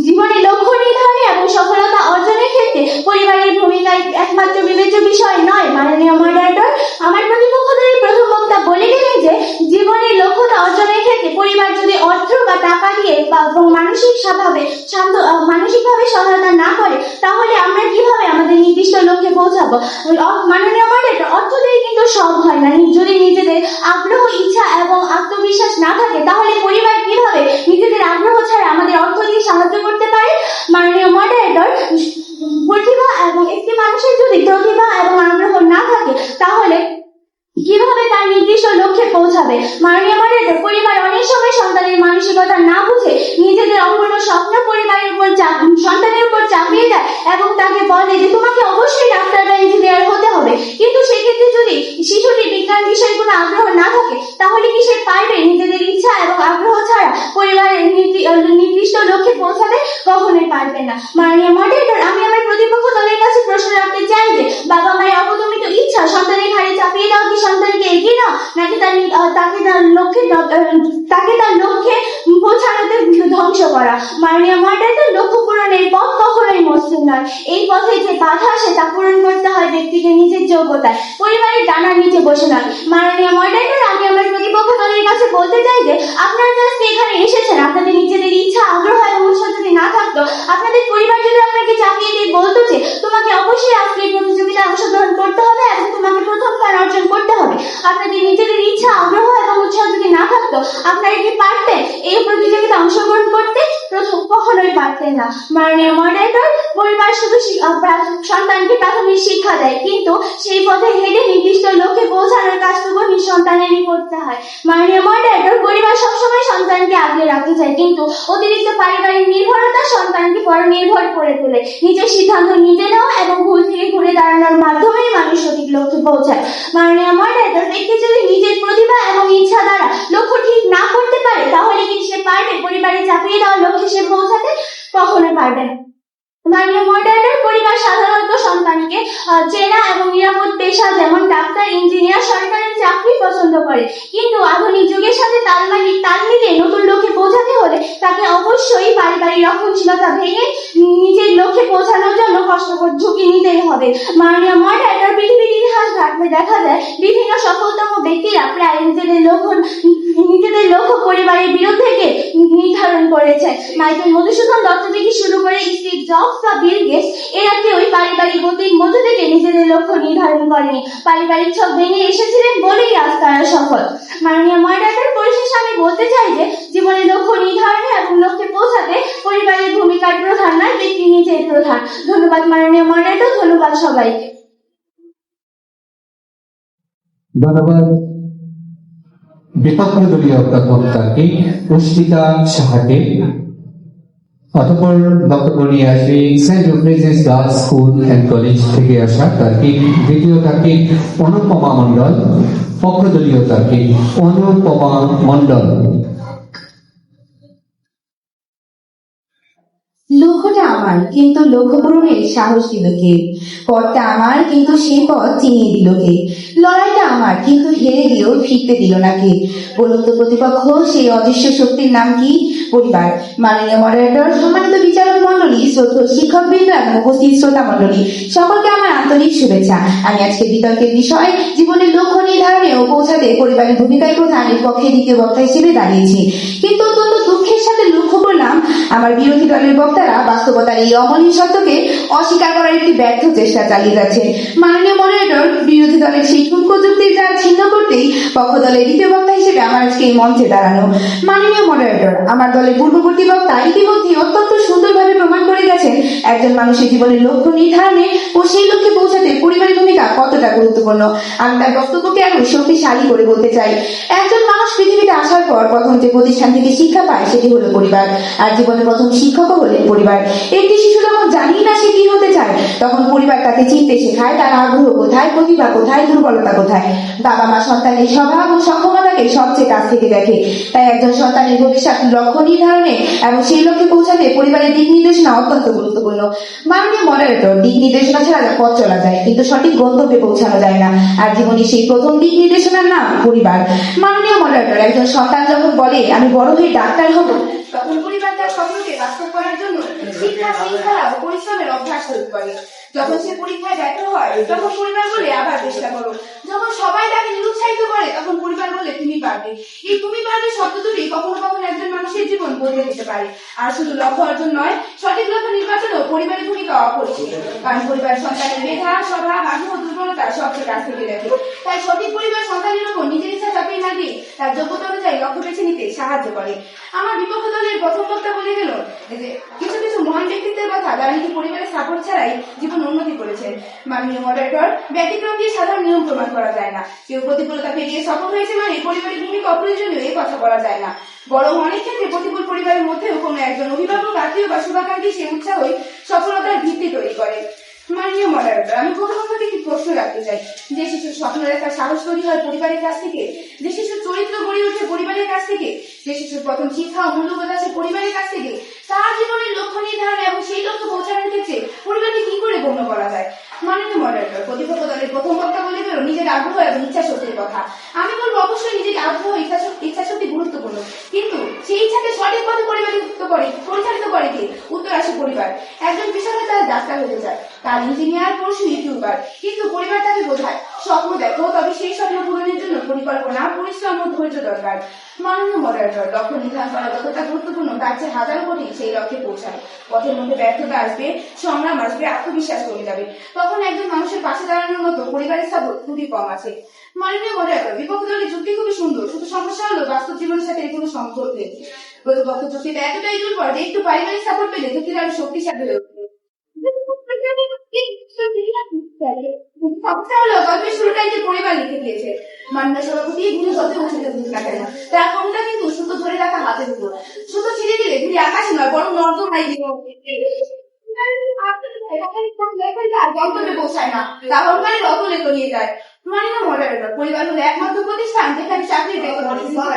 জীবনে লক্ষ্য নির্ধারণে এবং সফলতা অর্জনের ক্ষেত্রে পরিবারের ভূমিকা একমাত্র বিবেচ্য বিষয় নয়। মাননীয় মডারেটর, আমার প্রতিপক্ষ দলের প্রথম বক্তা বলে গেলেন যে জীবনের লক্ষ্যতা অর্জনের ক্ষেত্রে পরিবার যদি অর্থ বা টাকা দিয়ে বা মানসিকভাবে সহায়তা না করে, পৌঁছাবো। মাননীয় মডারেটর, অর্থ দিয়ে কিন্তু সব হয় না। যদি নিজেদের আগ্রহ, ইচ্ছা এবং আত্মবিশ্বাস না থাকে তাহলে পরিবার কিভাবে নিজেদের আগ্রহ ছাড়া আমাদের অর্থ দিয়ে সাহায্য করতে পারে? মাননীয় মডারেটর, প্রতিভা এবং একটি মানুষের যদি প্রতিভা এবং আগ্রহ না থাকে তাহলে কিভাবে তার নির্দিষ্ট লক্ষ্যে পৌঁছাবে? মাননীয় মডারেটর, পরিবার অনেক সময় সন্তানের মানসিকতা না বুঝে নিজেদের অপূর্ণ স্বপ্ন সন্তানের উপর চাপিয়ে দেয় এবং তাকে বলে যে তোমাকে অবশ্যই ডাক্তার বা ইঞ্জিনিয়ার হতে হবে। কিন্তু সেক্ষেত্রে যদি শিশুটি বিজ্ঞান বিষয়ে কোনো আগ্রহ না থাকে তাহলে কি সে পারবে নিজেদের ইচ্ছা এবং আগ্রহ ছাড়া পরিবারের নির্দিষ্ট লক্ষ্যে পৌঁছাতে? কখনোই পারবে না। মাননীয় মডারেটর, আমি আমার প্রতিপক্ষ দলের কাছে প্রশ্ন রাখতে চাই যে বাবা মায়ের অবদমিত ইচ্ছা সন্তানের ঘাড়ে চাপিয়ে দেওয়া কি সন্তানকে এগিয়ে নাও, নাকি তাকে তার লক্ষ্যে পৌঁছানোতে ধ্বংস করা? মাননীয় মডারেটর, লক্ষ্য পূরণের পথ কখনোই মসৃণ নয়। এই পথে যে বাধা আসে তা পূরণ করতে হয় ব্যক্তিকে নিজের যোগ্যতায়, পরিবারের ডানার নিচে বসে নয়। মাননীয় মডারেটর, আমি আমার প্রতিপক্ষ দলের কাছে বলতে চাই যে আপনারা আজকে এখানে এসেছেন, আপনাদের নিজেদের ইচ্ছা, আগ্রহ এবং উৎসাহ যদি না থাকতো, আপনাদের পরিবার যদি আপনাকে চাপিয়ে দিয়ে বলতো যে তোমাকে অবশ্যই আজকে এই প্রতিযোগিতায় অংশগ্রহণ করতে হবে এবং তোমাকে প্রথম স্থান অর্জন করতে হবে, আপনাদের নিজেদের ইচ্ছা, আগ্রহ এবং উৎসাহ যদি না থাকতো, আপনারা কি পারতেন এই প্রতিযোগিতায় অংশগ্রহণ করতে? কখনোই পারতেন না। মাননীয় মডারেটর, পরিবার শুধু সন্তানকে প্রাথমিক শিক্ষা দেয়, কিন্তু সেই পথে হেঁটে নির্দিষ্ট লক্ষ্যে পৌঁছানোর কাজটুকু সন্তানেরই করতে হয়। মাননীয় মডারেটর, পরিবার সবসময় সন্তানকে আগলে রাখতে চায়, কিন্তু অতিরিক্ত পারিবারিক নির্ভরতা সন্তানকে পরনির্ভর করে তোলে। নিজের সিদ্ধান্ত নিতে নেওয়া এবং ভুল থেকে ঘুরে দাঁড়ানোর মাধ্যমেই মানুষ সঠিক লক্ষ্যে পৌঁছায়। মাননীয় মডারেটর, ব্যক্তি যদি নিজের প্রতিভা এবং ইচ্ছা দ্বারা লক্ষ্য ঠিক না করতে পারে তাহলে কি সে পারবে পরিবারে চাপিয়ে দেওয়ার লক্ষ্যে সে পৌঁছাতে? কখনোই পারবে না। মাননীয় মডারেটর, পরিবার সাধারণত সন্তানকে চেনা এবং নিরাপদ পেশা যেমন ডাক্তার, ইঞ্জিনিয়ার, সরকারি চাকরি পছন্দ করে, কিন্তু আধুনিক যুগের সাথে তাল মিলিয়ে নতুন লক্ষ্যে পৌঁছাতে হলে তাকে অবশ্যই পারিবারিক রক্ষণশীলতা ভেঙে নিজের লক্ষ্যে পৌঁছানোর জন্য কষ্টকর ঝুঁকি নিতেই হবে। মাননীয় মডারেটর, পৃথিবীর ইতিহাস ঘাটলে দেখা যায় বিভিন্ন সফলতম ব্যক্তিরা প্রায় নিজেদের লক্ষ্য পরিবারের বিরুদ্ধে নির্ধারণ করেছে। মাইকেল মধুসূদন দত্ত থেকে শুরু করে স্টিভ জবস বা বিল গেটস, এরা কেউই পারিবারিক গতির মধ্যে থেকে নিজেদের লক্ষ্য নির্ধারণ করেনি। পারিবারিক ছক ভেঙে এসেছিলেন বলেই আজ তারা সফল। মাননীয় মডারেটর, পরিশেষে আমি বলতে চাই যে জীবনের লক্ষ্য নির্ধারণে এবং লক্ষ্যে পৌঁছাতে পরিবারের ভূমিকার প্রধান নয়, ব্যক্তি নিজের প্রধান। ধন্যবাদ মাননীয় মডারেটর, ধন্যবাদ সবাইকে। ধন্যবাদ বিপক্ষ দলীয় বক্তাকে পুষ্পিতা সাহাকে। অতঃপর বক্তব্য নিয়ে আসবে Saint Joseph girls school and college থেকে আসা তার্কিক, দ্বিতীয় তার্কিক অনুপমা মণ্ডল, পক্ষ দলীয় তার্কিক অনুপমা মণ্ডল। লক্ষ্যটা আমার, কিন্তু লক্ষ্য পূরণের সাহস দিল কে? পথটা আমার, কিন্তু সেই পথ চিনিয়ে দিল কে? লড়াইটা আমার, কিন্তু হেরে গিয়েও ফিরতে দিল না কে? বলুন তো প্রতিপক্ষ, সেই অদৃশ্য শক্তির নাম কি? পরিবার। মাননীয় মডারেটর, সম্মানিত বিচারক মন্ডলী, শিক্ষকবৃন্দ এবং উপস্থিত শ্রোতা মন্ডলী, সকলকে আমার আন্তরিক শুভেচ্ছা। আমি আজকে বিতর্কের বিষয় জীবনের লক্ষ্য নির্ধারণে ও পৌঁছাতে পরিবারের ভূমিকায় প্রধানের পক্ষে দ্বিতীয় বক্তা হিসেবে দাঁড়িয়েছি, কিন্তু অত্যন্ত দুঃখের সাথে লক্ষ্য করলাম আমার বিরোধী দলের বক্তারা বাস্তবতার এই অমলিন সত্যকে অস্বীকার করার একটি ব্যর্থ চেষ্টা চালিয়ে যাচ্ছে। মাননীয় মডারেটর, বিরোধী দলের সেই টুনকো যুক্তির জাল ছিন্ন করতেই পক্ষ দলের দ্বিতীয় বক্তা হিসেবে আমার আজকে এই মঞ্চে দাঁড়ানো। মাননীয় মডারেটর, আমার দলের পূর্ববর্তী বক্তা ইতিমধ্যে অত্যন্ত সুন্দরভাবে প্রমাণ করে গেছেন একজন মানুষের জীবনের লক্ষ্য নির্ধারণে ও সেই লক্ষ্যে পৌঁছাতে পরিবারের ভূমিকা কতটা গুরুত্বপূর্ণ। আমি তার বক্তব্যকে আরো শক্তিশালী করে বলতে চাই। একজন মানুষ পৃথিবীতে আসার পর প্রথম যে প্রতিষ্ঠান থেকে শিক্ষা পায় সেটি হলো পরিবার, আর জীবনের প্রথম শিক্ষকও হলেন পরিবার। একটি শিশু যখন জানি না সে কি হতে চায়, তখন পরিবার তাকে চিনতে শেখায় তার আগ্রহ কোথায়, প্রতিভা কোথায়, দুর্বলতা কোথায়। বাবা মা সন্তানের স্বভাব ও সক্ষমতাকে সবচেয়ে কাছ থেকে দেখে। তাই একজন সন্তানের ভবিষ্যৎ লক্ষ্য নির্ধারণে এবং সেই লক্ষ্যে পৌঁছাতে পরিবারের দিক নির্দেশনা অত্যন্ত গুরুত্বপূর্ণ। মাননীয় মডারেটর, দিক নির্দেশনা ছাড়া পথ চলা যায়, কিন্তু সঠিক গন্তব্যে পৌঁছানো যায় না, আর জীবনের সেই প্রথম দিক নির্দেশনার নাম পরিবার। মাননীয় মডারেটর, একজন সন্তান যখন বলে আমি বড় হয়ে ডাক্তার হব, তখন পরিবার তার স্বপ্নকে বাস্তব করার জন্য শিক্ষা, শৃঙ্খলা ও পরিশ্রমের অভ্যাস শুরু করে। যখন সে পরীক্ষায় ব্যর্থ হয় তখন পরিবার বলে আবার চেষ্টা করো। যখন সবাই তাকে নিরুৎসাহিত করে তখন পরিবার বলে তুমি পারবে। এই তুমি পারবে শব্দ দুটি কখনো কখনো একজন মানুষের জীবন বদলে দিতে পারে। আর শুধু লক্ষ্য অর্জন নয়, সঠিক লক্ষ্য নির্বাচনেও পরিবারের ভূমিকা অপরিসীম। কারণ পরিবার সন্তানের মেধা, স্বভাব, আগ্রহ, দুর্বলতা সবচেয়ে কাছ থেকে দেখে। তাই সঠিক পরিবার সন্তানের উপর নিজের ইচ্ছা চাপিয়ে না দিয়ে তার যোগ্যতা অনুযায়ী লক্ষ্য বেছে নিতে সাহায্য করে। আমার বিপক্ষ দলের প্রথম বক্তা বলে গেল যে কিছু কিছু মহান ব্যক্তিত্বের কথা যারা নাকি পরিবারের সাপোর্ট ছাড়াই জীবন উন্নতি করেছেন। মাননীয় মডারেটর, ব্যতিক্রম দিয়ে সাধারণ নিয়ম প্রমাণ করা যায় না। কেউ প্রতিকূলতা পেরিয়ে সফল হয়েছে মানে পরিবারের ভূমিকা অপ্রয়োজনীয় এই কথা বলা যায় না। বরং অনেক ক্ষেত্রে প্রতিকূল পরিবারের মধ্যেও কোনো একজন অভিভাবক, আত্মীয় বা শুভাকাঙ্ক্ষী সে উৎসাহই সফলতার ভিত্তি তৈরি করে। মাননীয় মডারেটর, আমি প্রথমত একটি প্রশ্ন রাখতে চাই। যে শিশুর স্বপ্ন দেখার সাহস তৈরি হয় পরিবারের কাছ থেকে, যে শিশুর চরিত্র গড়ে ওঠে পরিবারের কাছ থেকে, যে শিশুর প্রথম শিক্ষা ও মূল্যবোধ আসে পরিবারের কাছ থেকে, তার জীবনের লক্ষ্য নির্ধারণ এবং সেই লক্ষ্য পৌঁছানোর ক্ষেত্রে পরিবারকে কি করে গণ্য করা যায়? মাননীয় মডারেটর, প্রতিপক্ষ দলের প্রথম বক্তা বলে গেল নিজের আগ্রহ এবং ইচ্ছা শক্তির কথা। আমি বলবো অবশ্যই নিজের আগ্রহ ইচ্ছা শক্তি গুরুত্বপূর্ণ, কিন্তু সেই ইচ্ছাকে সঠিক পথে পরিচালিত করে কি? উত্তর আসে পরিবার। একজন কৃষক তার ডাক্তার হতে চায়, তার ইঞ্জিনিয়ার, পড়শু, ইউটিউবার, কিন্তু পরিবার তাকে বোঝায় স্বপ্ন দেখো, তবে সেই স্বপ্ন পূরণের জন্য পরিকল্পনা, পরিশ্রম ও ধৈর্য দরকার। মাননীয় মডারেটর, লক্ষ্য নির্ধারণ করা যতটা গুরুত্বপূর্ণ তার চেয়ে হাজার কোটি সেই লক্ষ্যে পৌঁছায়। পথের মধ্যে ব্যর্থতা আসবে, সংগ্রাম আসবে, আত্মবিশ্বাস কমে যাবে, তখন একজন মানুষের পাশে দাঁড়ানোর মতো পরিবারের সাপোর্ট খুবই কম আছে। মাননীয় মডারেটর, বিপক্ষ দলের যুক্তি খুবই সুন্দর, শুধু সমস্যা হলো বাস্তব জীবনের সাথে এর কোনো সম্পর্ক নেই। প্রতিপক্ষ যুক্তিটা এতটাই দুর্বল যে একটু পারিবারিক সাপোর্ট পেলে যুক্তিটা আরো শক্তিশালী হয়ে উঠবে। সমস্যা হলো গল্পের শুরুটাই যে পরিবার লিখে দিয়েছে। মান্না সভাপতি এগুলো যত উঁচুতে বুঝ না কেন, তার ক্ষমতা কিন্তু সুতো ধরে রাখা হাতের উপর। সুতো ছিঁড়ে দিলে ঘুরে আকাশে নয় বরং নর্দমায় দিব। গন্তব্যে পৌঁছায় না, তা অহংকারের অতলে তলিয়ে যায়। মাননীয় মডারেটর, পরিবার হলো একমাত্র প্রতিষ্ঠান যেখানে চাকরির বেতন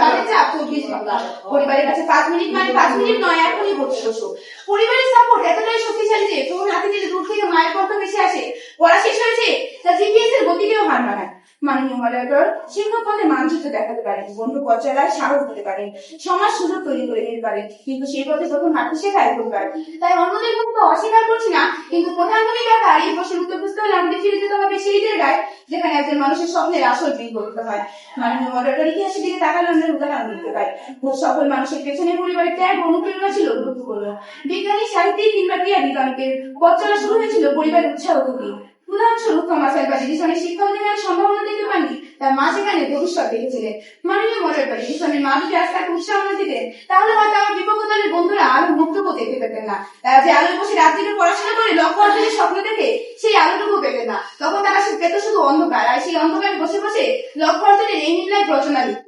তাদের চাপ 24 ঘন্টা। পরিবারের কাছে 5 মিনিট মানে 5 মিনিট নয়, এখনই বসে বসো। পরিবারের সাপোর্ট এতটাই শক্তিশালী যে ফোন হাতে দিলে দূর থেকে মায়ের কণ্ঠ ভেসে আসে, পড়া শেষ হয়েছে, তা জিপিএস এর গতিকেও হার মানায়। মাননীয় মডারেটর, শিক্ষক পদে মানচিত্র দেখাতে পারেন, বন্ধু পর্যায়ে সাহস দিতে পারেন, সমাজ সুযোগ তৈরি করে দিতে পারেন, কিন্তু সেই পথে প্রথম হাঁটতে শেখায় পরিবার। তাই অন্যদের ভূমিকা অস্বীকার করছি না, কিন্তু প্রধান ভূমিকা তার এই প্রশ্নের উত্তর খুঁজতে হলে আমাদের ফিরে যেতে হবে সেই জায়গায় যেখানে একজন মানুষের স্বপ্নের আসল বীজ করতে হয়। মাননীয় মডারেটর, ইতিহাসের দিকে তাকালে আমরা উদাহরণ দিতে পাই। খুব সফল মানুষের পেছনে পরিবারের ত্যাগ অনুপ্রেরণা ছিল গুরুত্বপূর্ণ। বিজ্ঞানী, সাহিত্যিক কিংবা ক্রীড়াবিদ অনেকের পথ চলা শুরু হয়েছিল পরিবারের উৎসাহ থেকে। উদাহরণস্বরূপ থমাস আলভা এডিসনের শিক্ষা অধিকারের সম্ভাবনা দেখতে পাননি, তার মা সেখানে ভবিষ্যৎ দেখেছিলেন। মাননীয় মডারেটর, এডিসনের মা যদি আজ তাকে উৎসাহ দিতেন তাহলে হয়তো আমার বিপক্ষ দলের বন্ধুরা আলো মুক্তও দেখতে পেতেন না। তারা যে আলোয় বসে রাত্রিকে পড়াশোনা করে লক্ষ্য অর্জনের স্বপ্ন দেখে সেই আলোটুকু পেতেন না, তখন তারা পেত শুধু অন্ধকার, আর সেই অন্ধকারে বসে বসে লক্ষ্য অর্জনের এই মিডলাইফ রচনা লিখত।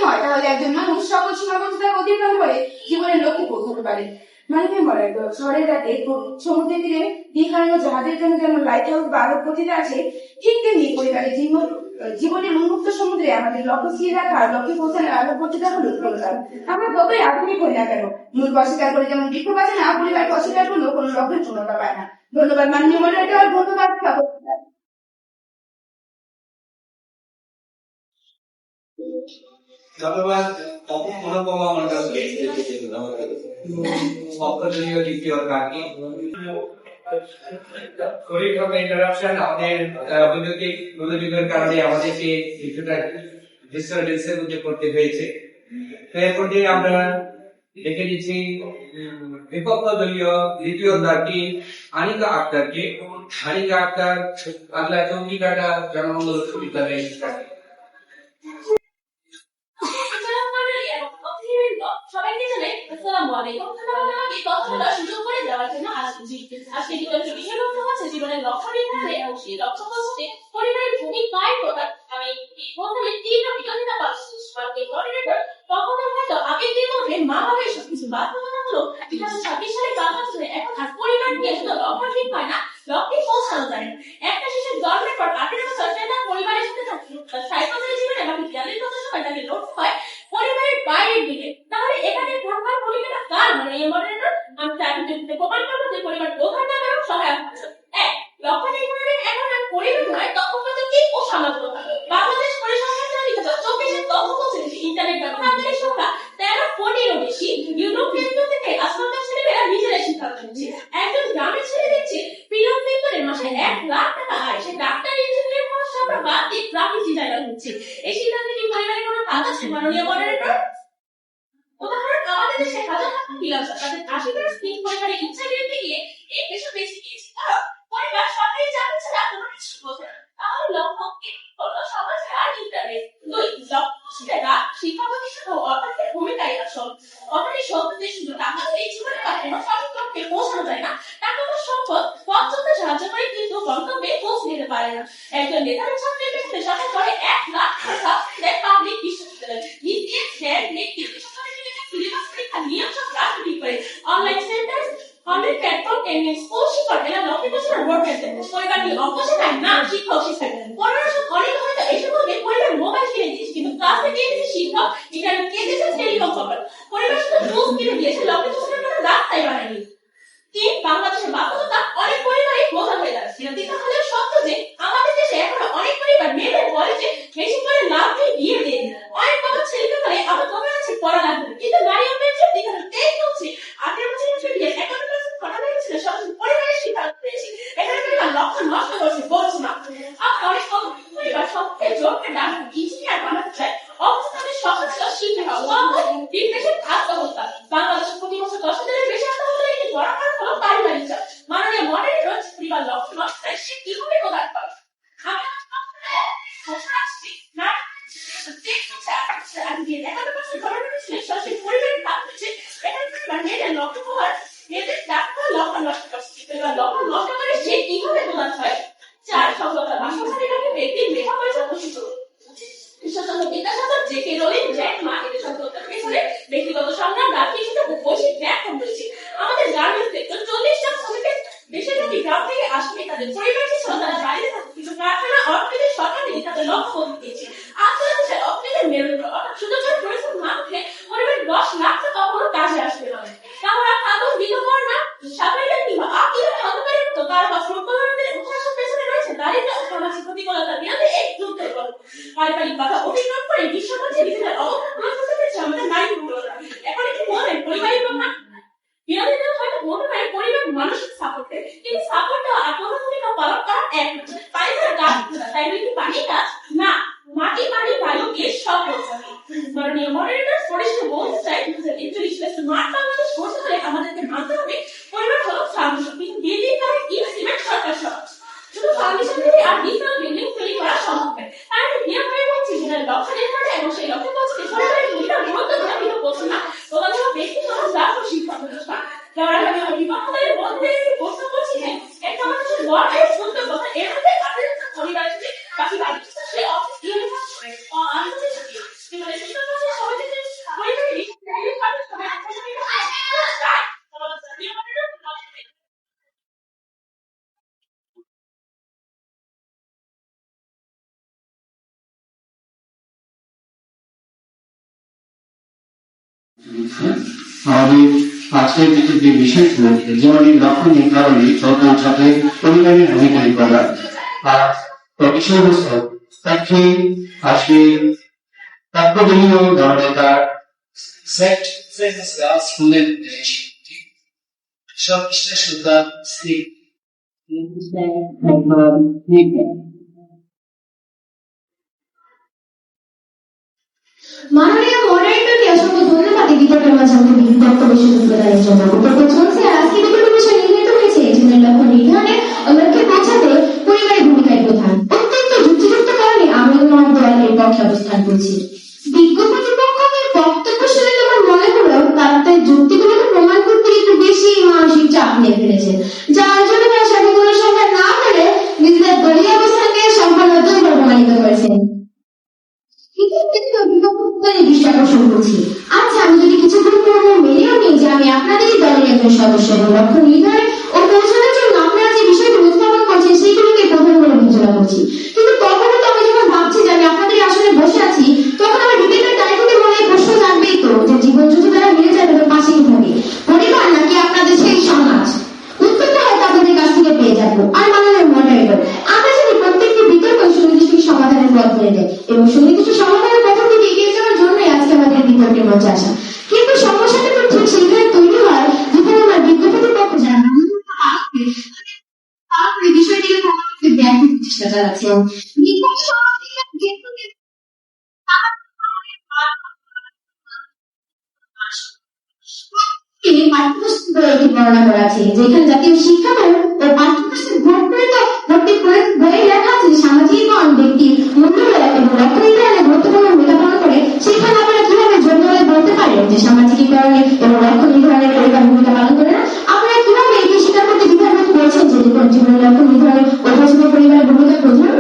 হয় তাহলে একজন মানুষ সকল সীমাবদ্ধতার অতিক্রম করে জীবনের লক্ষ্যে পৌঁছতে পারে। মাননীয় মডারেটর, শহরের রাতে সমুদ্রের তীরে দীঘানো জাহাজের জন্য যেমন লাইট হাউস বা আলোক প্রতিটা আছে, ঠিক তেমনি পরিবারের জীবনের উন্মুক্ত সমুদ্রে আমাদের লক্ষ্য স্থির রাখা, লক্ষ্যে পৌঁছানোর আলোক প্রতিটা হল উৎপন্নতা। আমরা যতই আধুনিক হই না কেন, মূল অস্বীকার করে যেমন বিক্ষোভ আছে না, পরিবারকে অস্বীকার করলেও কোনো লক্ষ্যের পূর্ণতা পায় না। ধন্যবাদ মাননীয় মডারেটর, ধন্যবাদ। ধন্যবাদ অনুপম মন্ডল অপ্রয়োজনীয় দ্বিতীয় কাকি। শরীর ইন্টারাপশন আমাদের বৈদ্যুতিক গোলযোগের কারণে আমাদেরকে কিছুটা ডিস্টারবেন্সের মধ্যে পড়তে হয়েছে। তো এরপর যে আমরা দেখে নিচ্ছি বিপক্ষ দলীয় দ্বিতীয় দলটি আনিকা আক্তারকে। আনিকা আক্তার বাংলা চৌকিঘাটা জনমঙ্গল উচ্চ বিদ্যালয়ের শিক্ষার্থী। সবাইকে জানাই আসসালামু আলাইকুম। এই তথ্যটা সুযোগ করে দেওয়ার জন্য আজকে বিষয় হচ্ছে জীবনের লক্ষ্য নির্ধারণে এবং সেই লক্ষ্য পৌঁছতে পরিবারের ভূমিকায় প্রকাশ। আমি প্রথমে তীব্র বিরোধিতা করছি, তখন হয়তো আগের দিন মধ্যে মা বাবার সবকিছু বাস্তবতা হলো 2026 সালে বাংলাদেশ এখন আর পরিবার নিয়ে শুধু লক্ষ্য ঠিক হয় না, লক্ষ্যে পৌঁছানো যায় না। একটা শিশুর জন্মের পর 18 বছর তার পরিবারের সাথে 60 বছরের জীবনে বাকি 42 বছর সময় তাকে লক্ষ্য হয় পরিবারের বাইরের দিকে। তাহলে এখানে থাকার ভূমিকাটা কার? মানে এই মডেলের আমি চাকরিতে প্রমাণ করবো যে পরিবার প্রধান নাম এবং সহায়ক। এক, লক্ষ্য নির্ধারণে এখন আর পরিবার নয়, তখন কি ও সমাজ। বাংলাদেশ পরিসংখ্যান জানিত 24 তথ্য বলছে ইন্টারনেট ব্যবহারকারীর সংখ্যা 13 কোটিরও বেশি। ইউরোপ কেন্দ্র থেকে আশ্রমে ছেলেমেয়েরা নিজেরা আছে মাননীয় মডারেটর। উদাহরণ, আমাদের দেশে হাজার হাজার ফ্রিল্যান্সার তাদের আশীর্বাদ স্কিম পরিবারের ইচ্ছা বিরুদ্ধে গিয়ে এই পেশা বেছে নিয়েছে। কারণ পরিবার সরকারি চাকরি ছাড়া কোনো কিছু বোঝে না। তাহলে লক্ষ্য কি হলো? সমাজে আর ইন্টারনেট। দুই, লক্ষ্য সেরা শিক্ষা প্রতিষ্ঠান ও অর্থনীতির ভূমিকায় আসল। অর্থনীতি শব্দটি শুধু টাকা এই জীবনে কোনো সঠিক লক্ষ্যে পৌঁছানো যায় না। টাকা তো সম্পদ, পথ চলতে সাহায্য করে কিন্তু গন্তব্যে পৌঁছে দিতে পারে না। একজন নেতার ছাত্রের পেছনে সরকার করে 1 লাখ টাকা দেয় পাবলিক বিশ্ববিদ্যালয়। দ্বিতীয় স্যার নেতৃত্বে সিলেবাস পরীক্ষা নিয়ম সব রাজনীতি করে online centre online platform tennis কোর্সই করে না লক্ষ্য বছর ভোট পেতে পরিবার নিয়ে অভ্যাসে থাকে না শিক্ষক শিক্ষায় পড়াশোনা অনেক হয়তো এসে বলবে পরিবার মোবাইল কিনে দিয়েছে কিন্তু ক্লাসে গিয়ে দিয়েছে শিক্ষক ইন্টারনেট কিনে দিয়েছে টেলিকম খবর পরিবার শুধু রুম কিনে দিয়েছে লক্ষ্য বছরের কোনো রাস্তাই বানায়নি। তিন, বাংলাদেশের বাধ্যতা অনেক পরিবারই বোঝা হয়ে যাচ্ছে। এটা হলেও সত্য যে আমাদের দেশে এখনো অনেক পরিবার মেয়েদের বলে যে বেশি করে লাভ দিয়ে বিয়ে দেয়। অনেক বাবা ছেলেকে বলে আমার কমে আছে পড়া লাগবে কিন্তু নারী ও মেয়ের ক্ষেত্রে এখানে তেইশ হচ্ছে 18 বছরের ছেলে 51% ঘটনা হয়েছিল সরাসরি পরিবারের সিদ্ধান্ত নিয়েছে। এখানে পরিবার লক্ষ্য নষ্ট করছে বলছে না। আমরা অনেক পরিবার সবচেয়ে জোরকে ডাক্তার ইঞ্জিনিয়ার বানাতে চায় অথচ তাদের সহজ শিখতে হবে ডিপ্রেশন আত্মহত্যা। বাংলাদেশে প্রতি বছর 10,000-এর বেশি আত্মহত্যা একটি বড় কারণ হলো পারিবারিক চাপ। মাননীয় মডারেটর পরিবার লক্ষ্য নষ্ট করে সে কিভাবে প্রদান করে আমি ঘোষণা আসছি না ব্যক্তিগত সংগ্রাম রাজনীতি বৈশ্বিক ব্যাখ্যা রয়েছে। আমাদের গার্মেন্টস সেক্টর 40টা শ্রমিকের বেশিরভাগই গ্রাম থেকে আসবে তাদের পরিবারকে তারা বাইরে থাকে কিন্তু কারখানা অর্থনীতি সরকার নিয়ে তাদের লক্ষ্য বদলে দিয়েছে। আন্তর্জাতিক অর্থনীতির মেরুদণ্ড অর্থাৎ শুধু করে পরিশ্রম না উঠলে পরিবারের 10 লাখ টাকা কোনো কাজে আসবে না। তাহলে কাগজ বিধবা না সাধারণ কিংবা আত্মীয় অন্ধকারের তো তার বা প্রকল্পের উৎসাহের পেছনে রয়েছে দারিদ্র ও সামাজিক প্রতিকূলতার বিরুদ্ধে এক যুদ্ধ করবে। পারিবারিক বাধা অতিক্রম করে বিশ্বমঞ্চে নিজেদের অবস্থান করতে পেরেছে আমাদের নারী পুরুষরা। এখন একটু বলেন পরিবারের লোক না বিরোধীদের হয়তো মনে হয় পরিবার মানসিক সাপোর্ট দেয় কিন্তু সাপোর্ট দেওয়া আর কোনো ভূমিকা পালন করা এক পারিবারিক গাছ তাই কি পানি গাছ না মাটি পানি বায়ু গ্যাস সব হচ্ছে। মাননীয় মডারেটর পরিষ্কার বলতে চাই 2041 স্মার্ট বাংলাদেশ করতে হলে আমাদেরকে মানতে হবে পরিবার হলো ফাউন্ডেশন কিন্তু বিল্ডিং করে ইট সিমেন্ট সরকার সহজ শুধু ফাউন্ডেশন থেকে আর দ্বিতীয় বিল্ডিং তৈরি করা সম্ভব নয়। তাই আমি নিয়ম করে বলছি যে লক্ষ্য নির্ধারণ এবং সেই লক্ষ্যে পৌঁছতে পরিবারের ভূমিকা গুরুত্ব দেওয়া কিন্তু বলছে না তোমাদের ব্যক্তি সমাজ রাষ্ট্র শিক্ষা প্রতিষ্ঠান যারা আমি বিবাহের মধ্যে প্রশ্ন করছি যে একটা মানুষের গড়ের সত্য কথা এর মধ্যে তাদের পরিবারের বাকি বাকি সে অফিস ইউনিফর্ম করে আন্তর্জাতিক কিন্তু শিক্ষা প্রতিষ্ঠান সবাই পরিবারের আমাদের আজকের যে বিষয়গুলো যেমন লক্ষ্য নির্ধারণে সরকার সাথে পরিবারের ভূমিকা করা আর বিষয়বস্তু তাকে আজকে তাৎপর্যীয় ধরনের সেট স্কুলের সব শ্রেষ্ঠতা মাননীয় মডারেটরকে অসংখ্য ধন্যবাদ এই বিতর্কের মাঝে আমাকে বক্তব্য সুযোগ প্রদানের জন্য। বিতর্ক চলছে আর আজকে বিতর্ক বিষয় নির্ধারিত হয়েছে জীবনের লক্ষ্য নির্ধারণে ও লক্ষ্যে পৌঁছাতে পরিবারের ভূমিকায় প্রধান। অত্যন্ত যুক্তিযুক্ত কারণে আমি মহাদল এর পক্ষে অবস্থান করছি। বিজ্ঞ প্রতিপক্ষদের বক্তব্য শুনে তোমার মনে হলো তাদের যুক্তিগুলোকে প্রমাণ করতে একটু বেশি মানসিক চাপ নিয়ে ফেলেছে যার জন্য তারা সঠিক অনুসন্ধান না করে নিজেদের দলীয় অবস্থানকে সম্পূর্ণ দুর্বল প্রমাণিত করেছেন। দৃষ্টি আকর্ষণ করছি। আচ্ছা আমি যদি কিছু মেনেও নিই যে আমি আপনাদেরই দলের একজন সদস্য এবং লক্ষ্য নির্ধারণ ও পৌঁছানোর জন্য আপনারা যে বিষয়গুলো উত্থাপন করছেন সেইগুলোকে প্রধান বলে বিবেচনা করছি কিন্তু তখনও তো আমি যখন ভাবছি যে আমি আপনাদের আসলে বসে আছি তখন আমার বিভিন্ন দায়িত্বের মনে প্রশ্ন জানবেই তো যে জীবন যুদ্ধ দ্বারা মিলে যাবে এবং পাশেই থাকে পরিবার নাকি আপনাদের সেই সমাজ উত্তরটা হয়তো আপনাদের কাছ থেকে পেয়ে যাবো। আর মাননীয় মডারেটর আমরা জানি প্রত্যেকটি বিতর্ক সুনির্দিষ্ট সমাধানের পথ ধরে দেয় এবং সুনির্দিষ্ট সমাধানের পথ থেকে এগিয়ে যাওয়ার জন্যই আজকে আমাদের বিতর্কের মঞ্চে আসা কিন্তু সমস্যাটা তো ঠিক সেখানে তৈরি হয় যেখানে আমার বিজ্ঞপ্তির পক্ষ জানা তারপরে বিষয়টিকে প্রমাণকে ব্যাখ্যা চেষ্টা চালাচ্ছেন পাঠ্যপুস্তক বইটি বর্ণনা করা আছে, যেখানে জাতীয় শিক্ষা বোর্ড ও পাঠ্যপুস্তক ভর্তি বইয়ে লেখা আছে সামাজিক ব্যক্তির মূল্যবোধ এবং লক্ষ্য নির্ধারণে গুরুত্বপূর্ণ ভূমিকা পালন করে। সেখানে আপনারা কিভাবে জোর বলতে পারেন যে সামাজিকীকরণে এবং লক্ষ্য নির্ধারণে পরিবার ভূমিকা পালন করে না? আপনারা কিভাবে এটি স্বীকার করতে দ্বিধাবোধ করেছেন যে জীবনের লক্ষ্য নির্ধারণে অভ্যসিত পরিবারের ভূমিকা প্রধান?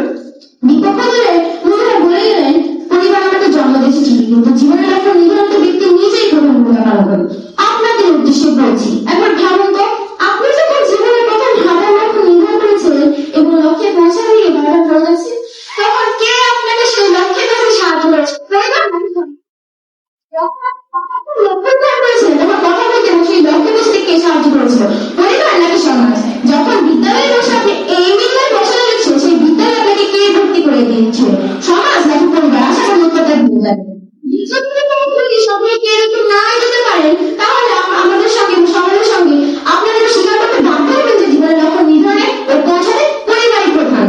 বিপক্ষ দলের মহিলা বলে গেলেন, পরিবার আমাকে জন্ম দিয়েছে ঠিকই, কিন্তু জীবনের লক্ষ্য নির্ধারিত ব্যক্তি নিজেই প্রধান ভূমিকা পালন করে। আপনাদের উদ্দেশ্যে বলছি, একবার ভাবুন তো, আপনি যখন জীবনের প্রথম ধাপের লক্ষ্য নির্ধারণ করেছিলেন এবং লক্ষ্যে পৌঁছাতে গিয়ে বারবার পড়ে যাচ্ছেন, তখন কে আপনাকে সেই লক্ষ্যে পৌঁছাতে সাহায্য করেছে? পরিবার নাকি সমাজ? লক্ষ্য নির্ধারণ করেছিলেন, তখন কথা বলতে এবং সেই লক্ষ্যে পৌঁছাতে কে সাহায্য করেছিল? পরিবার নাকি সমাজ? যখন বিদ্যালয়ে বসে আপনি এই বিদ্যালয়ে বসানো লিখছেন, সেই বিদ্যালয়ে আপনাকে কে ভর্তি করে দিয়েছিল? সমাজ নাকি পরিবার? আশা করি উত্তরটা দিয়ে যাবে। আমাদের সঙ্গে সমাজের সঙ্গে আপনাদের স্বীকার করতে বাধ্য হবেন যে জীবনের লক্ষ্য নির্ধারণে ও পৌঁছাতে পরিবারই প্রধান।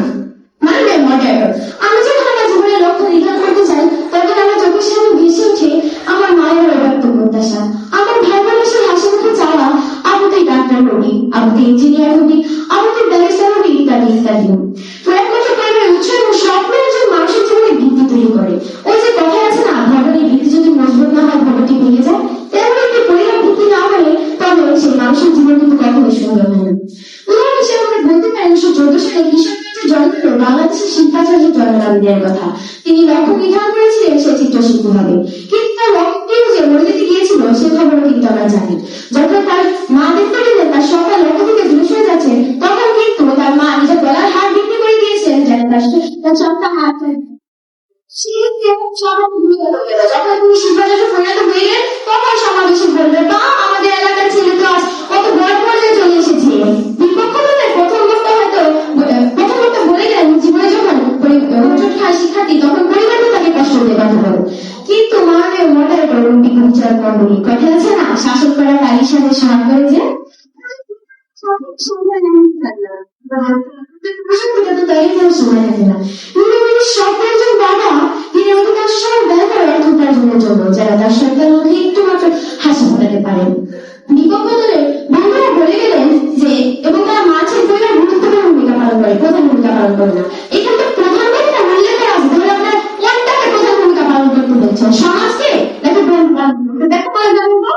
মানবে মডারেটর, আমি যখন আমার জীবনের লক্ষ্য নির্ধারণ করতে চাই, তখন আমার চোখের সামনে ভেসে ওঠে আমার মায়ের অব্যক্ত প্রত্যাশা, আমার ভাই বোনের সাথে হাসি মুখে চাওয়া, আমাদের ডাক্তার হবি, আমাদের ইঞ্জিনিয়ার হবি, আমাদের ব্যারিস্টার হবি, ইত্যাদি ইত্যাদি। তো একমাত্র পরিবারের উৎস এবং স্বপ্ন একজন মানুষের জীবনে ভিত্তি তৈরি করে। ওই যে কথা আছে না, ভবনের ভিত্তি যদি মজবুত না হয় ভবনটি ভেঙে যায়, তেমন একটি পরিবার ভিত্তি না হলে তবে সেই মানুষের জীবন কিন্তু কখনোই সুন্দর হয় না। উদাহরণ হিসেবে আমরা বলতে পারি 1914 সালে কিশোরগঞ্জে জন্ম নিল বাংলাদেশের শিক্ষাচার্য জয়নাল দেওয়ার কথা। তিনি লক্ষ্য নির্ধারণ করেছিলেন সে চিত্রশিল্পী হবে, কিন্তু তার লক্ষ্যটিও যে মরে যেতে গিয়েছিল সে খবরও কিন্তু আমরা জানি। যখন তার মা দেখতে পেলেন তার সরকার লক্ষ্য থেকে দূরে সরে যাচ্ছে, তখন কিন্তু তার মা নিজের গলার হার বিক্রি করে দিয়েছেন, যেন তার সপ্তাহ হার যখন তিনি শিল্পাচার্য পরিণত হইলেন, তখন সমাবেশে বললেন, বা আমাদের এলাকার ছেলে তো আজ কত বড় পর্যায়ে চলে এসেছে। বিপক্ষ দলের প্রথম বক্তা বলে গেলেন, জীবনে যখন হোঁচট খায় শিক্ষার্থী, তখন পরিবারও তাকে কষ্ট দিতে বাধ্য করে। কিন্তু মাননীয় মডারেটর এবং বিজ্ঞ বিচারক মন্ডলী, কথা আছে না, শাসন করার আলীর সাথে সাহায্য করে যে সময় থাকে না। স্বপ্নের একজন বাবা, তিনি অধিকাংশ সময় ব্যয় করে অর্থ উপার্জনের জন্য, যারা তার সরকার মধ্যে একটু মাত্র হাসি ফোটাতে পারেন। বিপক্ষ দলের বন্ধুরা বলে গেলেন যে, এবং তারা মাছের পরিবার গুরুত্বপূর্ণ ভূমিকা পালন করে, প্রধান ভূমিকা পালন করে না। এখানে তো প্রধান ভূমিকা উল্লেখ করা আছে, ধরে আপনার কোনটাকে প্রধান ভূমিকা পালন করতে বলছেন, সমাজকে নাকি দেখো পালন করবো?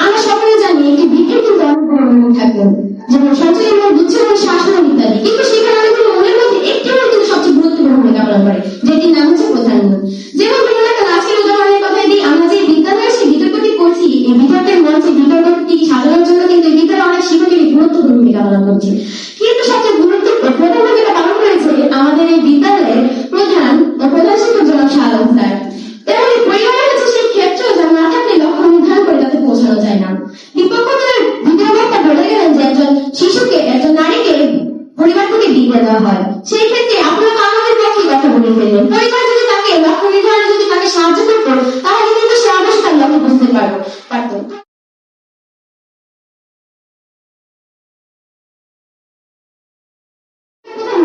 আমরা সকলে জানি একটি বৃক্ষের কিন্তু অনেক বড় মূল থাকেন, যেমন সঞ্চয় দুচ্ছেদ শাসন ইত্যাদি, কিন্তু সেখানে অনেকগুলো মূলের মধ্যে একটি মূল কিন্তু সবচেয়ে গুরুত্বপূর্ণ ভূমিকা পালন করে, যেটির নাম হচ্ছে প্রধান মূল। যেমন ধরুন একটা আজকের উদাহরণের কথাই দিই, আমরা যে বিদ্যালয়ে সেই বিতর্কটি করছি, এই বিতর্কের মঞ্চে বিতর্কটি সাজানোর জন্য কিন্তু এই বিদ্যালয়ে অনেক শিক্ষকের গুরুত্বপূর্ণ ভূমিকা পালন করছে। কিন্তু সবচেয়ে প্রধান ভূমিকা পালন করেছে আমাদের এই বিদ্যালয়ের প্রধান শিক্ষক জনাব শাহ আলম স্যার। তেমন পরিবারের হচ্ছে সেই ক্ষেত্র যা না থাকলে লক্ষ্য নির্ধারণ করে তাতে পৌঁছানো যায় না। বিপক্ষ দলের দ্বিতীয় বক্তা বলে গেলেন যে একজন শিশুকে, একজন নারীকে পরিবার থেকে বিদায় দেওয়া হয়, সেই ক্ষেত্রে আপনারা তো আমাদের পক্ষে কথা বলে ফেললেন। পরিবার যদি তাকে লক্ষ্য নির্ধারণে যদি তাকে সাহায্য করতো, তাহলে কিন্তু সে অবশ্যই তার লক্ষ্য বুঝতে পারত।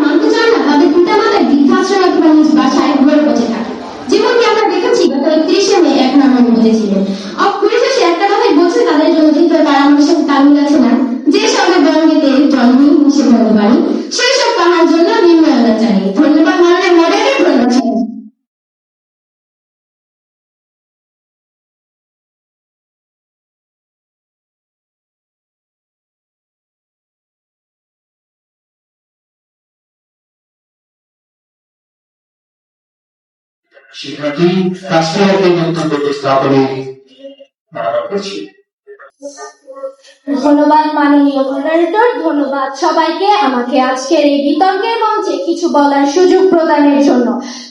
মানতে চান না, তাদের পিতা মাতার বৃদ্ধাশ্রয় অথবা নিজ বাসায় ঘুরে বসে থাকে, যেমনকি আমরা দেখেছি গত 31শে মে 1 নম্বর বুঝেছিলেন। পরিশেষে একটা কথাই বলছে তাদের জন্য, কিন্তু তারা আমাদের সাথে তামিল আছে না, যে সবে বঙ্গেতে জন্মই মিশে ভগবানী, সেই সব কাহার জন্য নিম্নয়না জানি। ধন্যবাদ মাননীয় মডারেটর, ধন্যবাদ। শিক্ষার্থী রাষ্ট্রীয় বক্তব্য উপস্থাপনে করছি। ধন্যবাদ মাননীয় মডারেটর, ধন্যবাদ সবাইকে আমাকে আজকের এই বিতর্কের মঞ্চে কিছু বলার সুযোগ প্রদানের জন্য।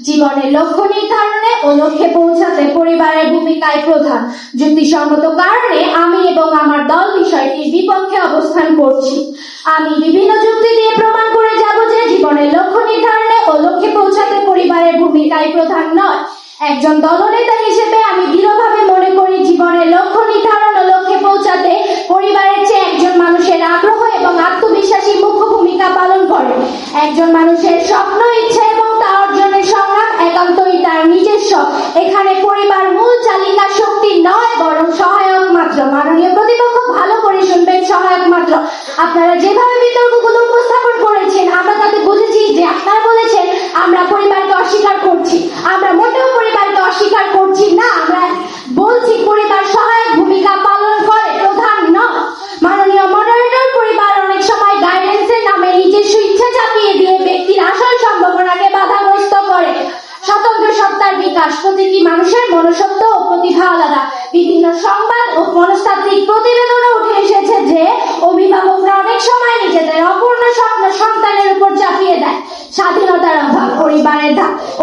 জীবনের লক্ষ্য নির্ধারণে ও লক্ষ্যে পৌঁছাতে পরিবারের ভূমিকায় প্রধান। যুক্তিসঙ্গত কারণে আমি এবং আমার দল বিষয়টির বিপক্ষে অবস্থান করছি। আমি বিভিন্ন যুক্তি দিয়ে প্রমাণ করে যাব যে জীবনের লক্ষ্য নির্ধারণে ও লক্ষ্যে পৌঁছাতে পরিবারের ভূমিকায় প্রধান নয়। একজন দলনেতা হিসেবে আমি দৃঢ়ভাবে মনে করি জীবনের লক্ষ্য নির্ধারণ ও লক্ষ্যে পৌঁছাতে পরিবারের চেয়ে একজন মানুষের আগ্রহ এবং আত্মবিশ্বাসী মুখ্য ভূমিকা পালন করে। একজন মানুষের স্বপ্ন, ইচ্ছা এবং তা অর্জনের সংগ্রাম একান্তই তার নিজস্ব। এখানে পরিবার মূল চালিকা শক্তির নয়, বরং সহায়ক মাত্র। মাননীয় প্রতিপক্ষ, ভালো করে শুনবেন, সহায়ক মাত্র। আপনারা যেভাবে বিতর্কগুলো উপস্থাপন করেছেন, আমরা তাতে বুঝেছি যে আপনারা বলেছেন আমরা পরিবারকে অস্বীকার করছি। আমরা মোটেও পরিবারকে অস্বীকার করছি না, আমরা বলছি পরিবার সহায়ক ভূমিকা পালন করে, প্রধান নয়। মাননীয় মডারেটর, পরিবার অনেক সময় গাইডেন্সের নামে নিজস্ব ইচ্ছা চাপিয়ে দিয়ে ব্যক্তির আসল সম্ভাবনাকে বাধাগ্রস্ত করে। স্বতন্ত্র সত্তার বিকাশ, প্রতিটি মানুষের মনুষ্যত্ব ও প্রতিভা আলাদা। বিভিন্ন সংবাদ ও মনস্তাত্ত্বিক প্রতিবেদনে উঠে এসেছে যে অভিভাবকরা অনেক সময় নিজেদের অপূর্ণ স্বপ্ন সন্তানের উপর চাপিয়ে দেয়। স্বাধীনতার অভাব, পরিবারের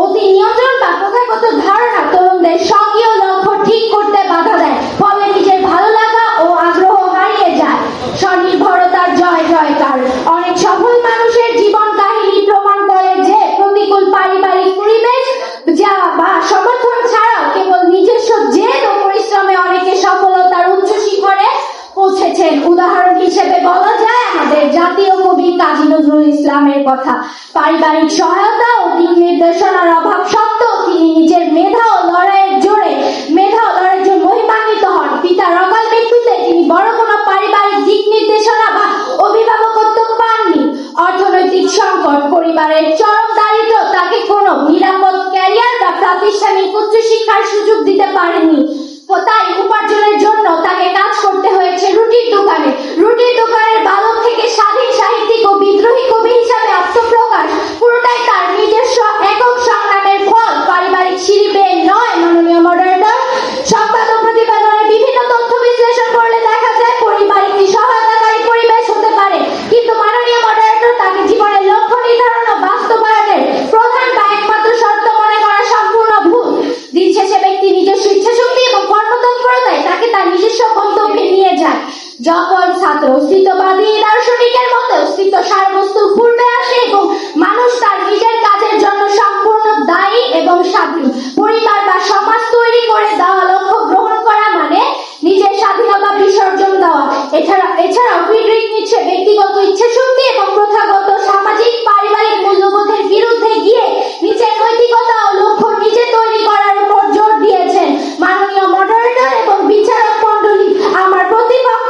অতি নিয়ন্ত্রণ বা প্রথাগত ধারণা তরুণদের স্বকীয় লক্ষ্য ঠিক করতে বাধা দেয়, ফলে নিজের ভালো লাগা ও আগ্রহ হারিয়ে যায়। স্বনির্ভরতার জয় জয়কার, অনেক সফল মানুষের জীবন কাহিনী প্রমাণ করে যে প্রতিকূল পারিবারিক পরিবেশ যা বা সমর্থন ছাড়াও কেবল নিজস্ব জেদ ও পরিশ্রমে অনেকে সফলতার উচ্চ শিখরে পৌঁছেছেন। উদাহরণ হিসেবে বলা যায় আমাদের জাতীয় কবি কাজী নজরুল ইসলামের কথা। পারিবারিক সহায়তা ও দিক নির্দেশনার অভাব সত্ত্বেও তিনি নিজের মেধা ও লড়াইয়ের জোরে মহিমান্বিত হন। পিতার অকাল মৃত্যুতে তিনি বড় কোনো পারিবারিক দিক নির্দেশনা বা অভিভাবকত্ব পাননি। অর্থনৈতিক সংকট, পরিবারের চরম দারিদ্র তাকে কোনো নিরাপদ ক্যারিয়ার বা প্রাতিষ্ঠানিক উচ্চশিক্ষার সুযোগ দিতে পারেনি। তাই উপার্জনের জন্য তাকে কাজ করতে হয়েছে রুটির দোকানে। রুটির দোকানের বালক থেকে স্বাধীন সাহিত্যিক ও বিদ্রোহী কবি হিসাবে আত্মপ্রকাশ, পুরোটাই তার নিজস্ব একক সংগ্রামের ফল, পারিবারিক সিঁড়ি বেয়ে নয়। মাননীয় মডারেটর, সংবাদ ও প্রতিবেদনের বিভিন্ন তথ্য বিশ্লেষণ করলে দেখা যায় পরিবার একটি সহায়তাকারী পরিবেশ হতে পারে, কিন্তু মাননীয় মডারেটর তাকে জীবনের লক্ষ্য নির্ধারণ ও বাস্তবায়নের প্রধান বা একমাত্র শর্ত মনে করা সম্পূর্ণ ভুল। দিন শেষে ব্যক্তি নিজস্ব ইচ্ছাশক্তি এবং কর্মতৎপরতায় তাকে তার নিজস্ব গন্তব্যে নিয়ে যায়। যখন ছাত্র অস্তিত্ববাদী দার্শনিকের মতে অস্তিত্ব সারবস্তুর পূর্বে আসে এবং মানুষ তার নিজের কাজের জন্য সম্পূর্ণ দায়ী এবং স্বাধীন, পরিবার বা সমাজ তৈরি করে দেওয়া লক্ষ্য গ্রহণ করা মানে নিজের স্বাধীনতা বিসর্জন দেওয়া। এছাড়াও ফ্রিডরিখ নিটশে ব্যক্তিগত ইচ্ছাশক্তি এবং প্রথাগত সামাজিক পারিবারিক মূল্যবোধের বিরুদ্ধে গিয়ে নিজের নৈতিকতা ও লক্ষ্য নিজে তৈরি করার উপর জোর দিয়েছেন। মাননীয় মডারেটর এবং বিচারক মণ্ডলী, আমার প্রতিপক্ষ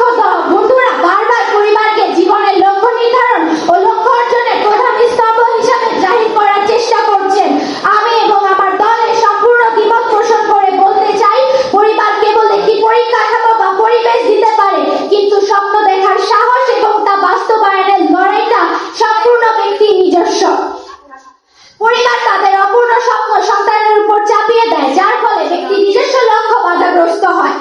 বন্ধুরা বারবার পরিবারকে জীবনের লক্ষ্য নির্ধারণ ও লক্ষ্য অর্জনের প্রধান স্তম্ভ হিসাবে জাহির করার চেষ্টা করছেন। আমি এবং আমার দলের সম্পূর্ণ দ্বিমত পোষণ করে বলতে চাই, পরিবার কেবল একটি পরিকাঠামো বা পরিবেশ দিতে পারে, কিন্তু স্বপ্ন দেখার সাহস এবং তা বাস্তবায়নের লড়াইটা সম্পূর্ণ ব্যক্তির নিজস্ব। পরিবার তাদের অপূর্ণ স্বপ্ন সন্তানের উপর চাপিয়ে দেয়, যার ফলে ব্যক্তি নিজস্ব লক্ষ্য বাধাগ্রস্ত হয়।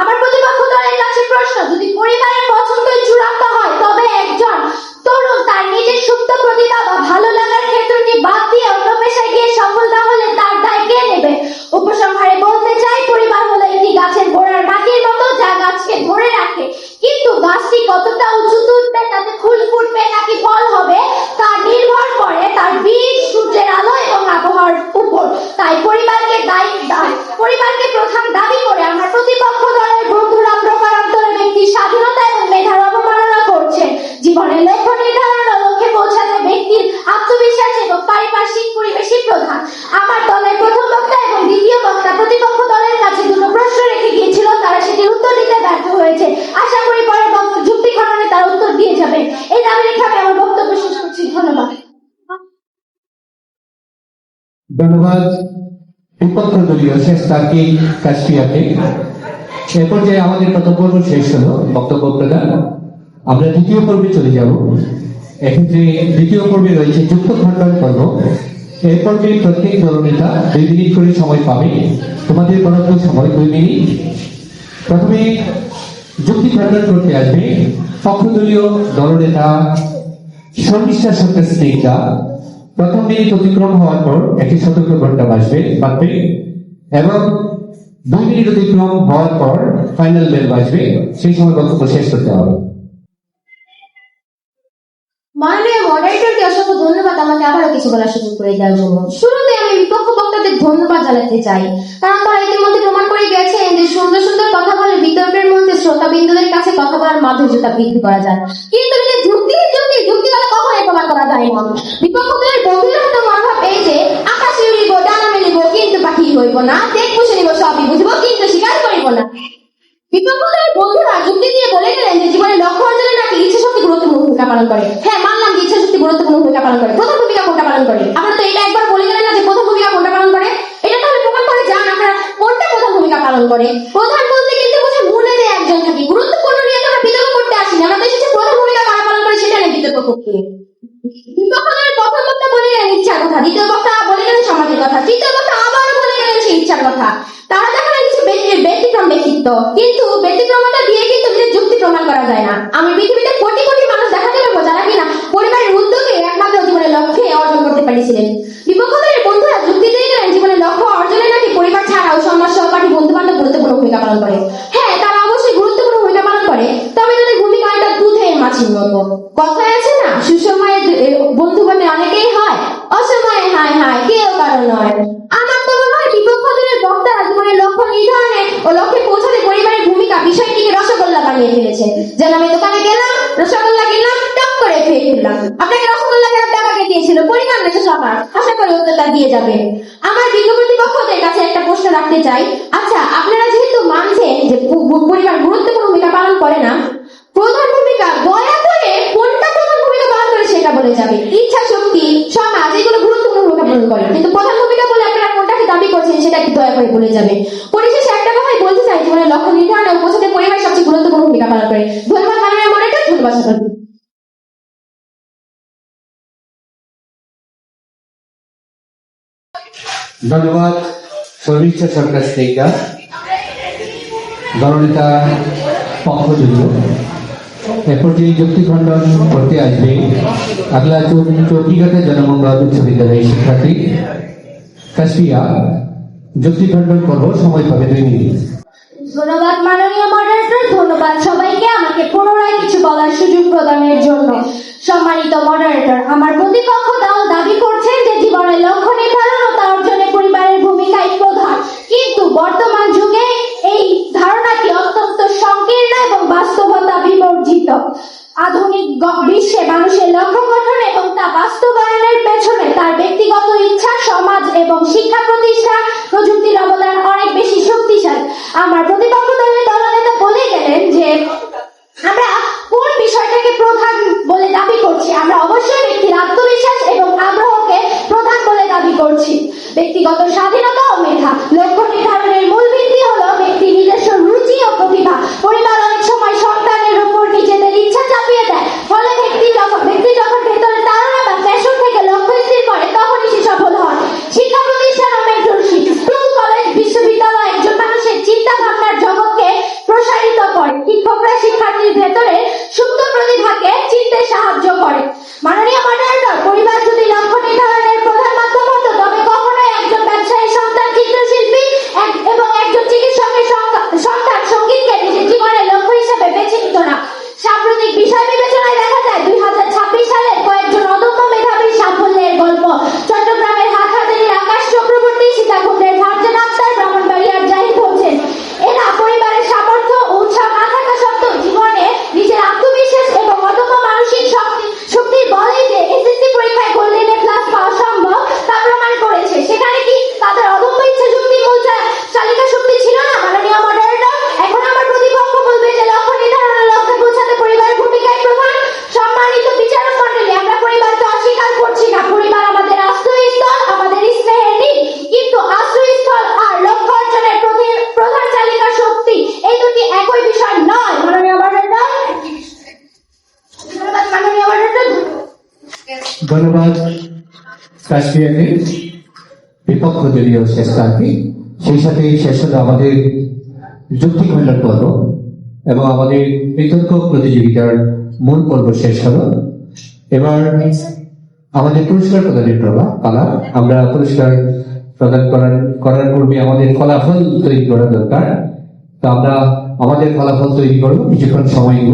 আমার প্রতিপক্ষ দলের কাছে প্রশ্ন, যদি পরিবারের পছন্দই চূড়ান্ত হয়, তবে একজন তরুণ তার নিজের সুপ্ত প্রতিভা বা ভালো লাগার ক্ষেত্রটি বাদ দিয়ে অন্য পেশায় গিয়ে সফল না হলে তার দায় কে নেবে? উপসংহারে বলতে চাই, পরিবার হলো একটি গাছের গোড়ার মাটির মতো, যা গাছকে ধরে রাখে, কিন্তু গাছটি কতটা উঁচু তুলবে, তাতে ফুল ফুটবে নাকি ফল হবে, তা নির্ভর করে তার বীজ, সূর্যের আলো এবং আবহাওয়ার উপর। তাই পরিবারকে প্রধান দাবি করে আমার প্রতিপক্ষ দলের বন্ধুরা প্রকারান্তরে ব্যক্তির স্বাধীনতা এবং মেধার অবমাননা করছে। জীবনের লক্ষ্য নির্ধারণ ও লক্ষ্যে পৌঁছাতে ব্যক্তির আত্মবিশ্বাস এবং পারিপার্শ্বিক পরিবেশই প্রধান। আমার দলের প্রথম বক্তা এবং দ্বিতীয় বক্তা প্রতিপক্ষ দলের কাছে দুটো প্রশ্ন রেখে গিয়েছিল, তারা সেটির উত্তর দিতে ব্যর্থ হয়েছে। আশা করি পরের যুক্তি খণ্ডনে তার উত্তর দিয়ে যাবে। এই দাবি রেখে আমি আমার বক্তব্য শেষ করছি। ধন্যবাদ। ধন্যবাদ বিপক্ষ দলীয় শেষ তার্কিক কাশফিয়াকে। এ পর্যায়ে আমাদের প্রথম পর্ব শেষ হলো বক্তব্য প্রদান। আমরা দ্বিতীয় পর্বে চলে যাব। এক্ষেত্রে দ্বিতীয় পর্বে রয়েছে যুক্ত খণ্ডন পর্ব। এই পর্বে প্রত্যেক দলনেতা 2 মিনিট করে সময় পাবে। তোমাদের বরাদ্দ সময় 2 মিনিট। প্রথমে যুক্তি খণ্ডন করতে আসবে পক্ষদলীয় দলনেতা শর্মিষ্ঠা সরকার স্নিগ্ধা। প্রথম মিনিট অতিক্রম হওয়ার পর একটি সতর্ক ঘন্টা বাজবে এবং 2 মিনিট অতিক্রম হওয়ার পর ফাইনাল বেল বাজবে। সেই সময় বক্তব্য শেষ করতে হবে। মাননীয় মডারেটরকে অসংখ্য ধন্যবাদ আমাকে আবারও কিছু বলার সুযোগ করে দেওয়ার জন্য। শুরুতে আমি বিপক্ষ বক্তাদের ধন্যবাদ জানাতে চাই, কারণ তারা ইতিমধ্যে প্রমাণ করে গেছেন যে সুন্দর সুন্দর কথা বলে বিতর্কের মধ্যে শ্রোতাবিন্দুদের কাছে কথা বলার মাধুর্যতা বৃদ্ধি করা যায়, কিন্তু যুক্তি দ্বারা কখনোই প্রমাণ করা যায় না। বিপক্ষ দলের বন্ধুরা হয়তো মনোভাব এই যে আকাশে উড়িব, ডানা মেলিব, কিন্তু পাখি হইব না, দেখবো শুনিব সবই বুঝবো, কিন্তু স্বীকার করিব না। বিপক্ষদের বন্ধুরা যুক্তি দিয়ে বলে গেলেন যে জীবনের লক্ষ্য অর্জনে নাকি ইচ্ছা শক্তি গুরুত্বপূর্ণ ভূমিকা পালন করে। হ্যাঁ, মানলাম যে ইচ্ছা শক্তি গুরুত্বপূর্ণ ভূমিকা পালন করে। প্রথম ভূমিকা কোনটা পালন করে? আপনারা তো এটা একবার বলে গেলেন না যে প্রথম ভূমিকা কোনটা পালন করে। এটা তাহলে প্রমাণ করে যান আপনারা কোনটা প্রথম ভূমিকা পালন করে। প্রধান বলতে কিন্তু বোঝায় মূলে যে একজন থাকে। গুরুত্বপূর্ণ নিয়ে তো আমরা বিতর্ক করতে আসি না, আমরা তো এসেছি প্রথম ভূমিকা কারা পালন করে সেটা নিয়ে বিতর্ক করতে। বিপক্ষদের প্রথম বক্তা বলে গেলেন ইচ্ছার কথা, দ্বিতীয় বক্তা বলে গেলেন সমাজের কথা, তৃতীয় বক্তা আবারও বলে গেলেন সেই ইচ্ছার কথা। তারা দেখালেন কিছু ব্যতিক্রম ব্যক্তিত্ব, কিন্তু ব্যতিক্রমতা দিয়ে কিন্তু নিজের যুক্তি প্রমাণ করা যায় না। আমি পৃথিবীতে কোটি কোটি মানুষ দেখাতে পারবো যারা কিনা পরিবারের উদ্যোগে একমাত্র জীবনের লক্ষ্যে অর্জন করতে পেরেছিলেন। বিপক্ষদের বন্ধুরা যুক্তি দিয়ে গেলেন জীবনের লক্ষ্য অর্জনে নাকি পরিবার ছাড়াও সমাজ সহপাঠী বন্ধু বান্ধব গুরুত্বপূর্ণ ভূমিকা পালন করে। হ্যাঁ, তারা অবশ্যই গুরুত্বপূর্ণ ভূমিকা পালন করে, তবে তাদের ভূমিকা একটা দুধের মাছির মতো। কথায় আছে না, সুসময়ে বন্ধু বান্ধব অনেকেই হয়, অসময়ে হায় হায় কেউ কারো নয়। আমার তো মনে হয় বিপক্ষদের বক্তারা জীবনের লক্ষ্য নির্ধারণে ও লক্ষ্যে পৌঁছাতে পরিবারের ভূমিকা বিষয়টিকে রসগোল্লা বানিয়ে ফেলেছে। যেন আমি দোকানে গেলাম, রসগোল্লা কিনলাম, টক করে খেয়ে ফেললাম। আপনাকে রসগোল্লা কেনার টাকা কে দিয়েছিল? পরিমাণ নেই সবার, আশা করি উত্তরটা দিয়ে যাবে। আমার বিজ্ঞ প্রতিপক্ষদের কাছে একটা প্রশ্ন রাখতে চাই। আচ্ছা, আপনারা যেহেতু মানছেন যে পরিবার গুরুত্বপূর্ণ ভূমিকা পালন করে না, প্রধান ভূমিকা দয়া করে কোনটা প্রধান ভূমিকা পালন করে সেটা বলে যাবে। ইচ্ছা শক্তি, সমাজ এগুলো গুরুত্বপূর্ণ ভূমিকা পালন করে, কিন্তু প্রধান ভূমিকা বলে আপনারা কোনটাকে দাবি করছেন সেটা একটু দয়া করে বলে যাবে। পরিশেষে একটা কথাই বলতে চাই, জীবনের লক্ষ্য নির্ধারণে ও পৌঁছাতে পরিবার সবচেয়ে গুরুত্বপূর্ণ ভূমিকা পালন করে। ধন্যবাদ মাননীয় মডারেটর, ধন্যবাদ সকলকে। ধন্যবাদ শর্মিষ্ঠা সরকার স্নেহিতা, দলনেতা পক্ষযুক্ত। এরপর যে যুক্তি খণ্ডন করতে আসবে আগলা চৌকিঘাটা জনমঙ্গল উচ্চ বিদ্যালয়ের শিক্ষার্থী কাশফিয়া। যুক্তি খণ্ডন করবো, সময় পাবে 2 মিনিট। ধন্যবাদ মাননীয় মডারেটর, ধন্যবাদ সবাইকে আমাকে পুনরায় কিছু বলার সুযোগ প্রদানের জন্য। সম্মানিত মডারেটর, আমার প্রতিপক্ষ দল দাবি করছেন যে জীবনের লক্ষ্য নির্ধারণ ও তা অর্জনে পরিবারের ভূমিকাই প্রধান, কিন্তু বর্তমান যুগে এই ধারণাটি অত্যন্ত সংকীর্ণ এবং বাস্তবতা বিবর্জিত। আধুনিক বিশ্বে মানুষের লক্ষ্য গঠন এবং তা বাস্তবায়নের পেছনে তার ব্যক্তিগত ইচ্ছা, সমাজ এবং শিক্ষা প্রতিষ্ঠান, প্রযুক্তির অবদান অনেক বেশি শক্তিশালী। আমার প্রতিপক্ষ দলের দলনেতা বলে গেলেন যে আমরা কোন বিষয়টাকে প্রধান বলে দাবি করছি। আমরা অবশ্যই ব্যক্তির আত্মবিশ্বাস এবং আগ্রহকে প্রধান বলে দাবি করছি। ব্যক্তিগত স্বাধীনতা ও মেধা, লক্ষ্য নির্ধারণের মূল ভিত্তি হলো ব্যক্তির নিজস্ব রুচি ও প্রতিভা। পরিবার অনেক সময় সন্তানের উপর নিজেদের ইচ্ছা চাপিয়ে দেয়, ফলে ব্যক্তি যখন ভেতরে তাড়না বা প্যাশন থেকে লক্ষ্য স্থির করে তখনই সে সফল হয়। শিক্ষা প্রতিষ্ঠান ও মেন্টরশিপ, স্কুল, কলেজ, বিশ্ববিদ্যালয় একজন মানুষের চিন্তা ভাবনার জগৎকে প্রসারিত করে। শিক্ষকরা শিক্ষার্থীর ভেতরে সুপ্ত প্রতিভাকে চিনতে সাহায্য করে। মাননীয় মডারেটর, পরিবার যদি লক্ষ্য নির্ধারণের প্রধান মাধ্যম হতো তবে কখনোই একজন ব্যবসায়ী সন্তান চিত্রশিল্পী এবং একজন চিকিৎসকের সন্তান সঙ্গীতকে নিজের জীবনের লক্ষ্য হিসেবে বেছে নিত না। সাম্প্রতিক বিষয় বিবেচনায় দেখা যায় 2026 সালের কয়েকজন অদম্য মেধাবীর সাফল্যের গল্প। চট্টগ্রামের হাটহাজারীর আকাশ চক্রবর্তী, সীতাকুণ্ডের ফারজানা আক্তার, ব্রাহ্মণবাড়িয়ার জাহিদ হোসেন। এরা পরিবারের সামর্থ্য ও উৎসাহ না থাকা সত্ত্বেও জীবনে নিজের আত্মবিশ্বাস এবং অদম্য মানসিক শক্তির বলেই যে এসএসসি পরীক্ষায় গোল্ডেন এ প্লাস পাওয়া সম্ভব তা প্রমাণ করেছে। সেখানে কি তাদের অদম্য ইচ্ছা শক্তি মূল চালিকা শক্তি ছিল না? মাননীয় মডারেটর, এখন আমার প্রতিপক্ষ বলবে যে লক্ষ্য নির্ধারণের লক্ষ্যে পৌঁছাতে পরিবারের ভূমিকাই প্রধান। সম্মানিত বিচারক মণ্ডলী, আমরা পরিবারকে অস্বীকার করছি না। পরিবার আমাদের আশ্রয়স্থল, আমাদের স্নেহের নীড়, কিন্তু আশ্রয়স্থল আর লক্ষ্য অর্জনের প্রধান চালিকা শক্তি এই দুটি একই বিষয় নয়। মাননীয় মডারেটর, ধন্যবাদ। মাননীয় মডারেটর, ধন্যবাদ কাশফিয়াকে। বিপক্ষ দলীয় শেষ প্রার্থী, সেই সাথে শেষ হলো আমাদের যুক্তি খণ্ডন পর্ব এবং আমাদের বিতর্ক প্রতিযোগিতার মূল পর্ব শেষ হলো। এবার আমাদের পুরস্কার প্রদানের পালা। আমরা পুরস্কার প্রদান করার পূর্বে আমাদের ফলাফল তৈরি করা দরকার। তো আমরা আমাদের ফলাফল তৈরি করবো, কিছুক্ষণ সময় নিব।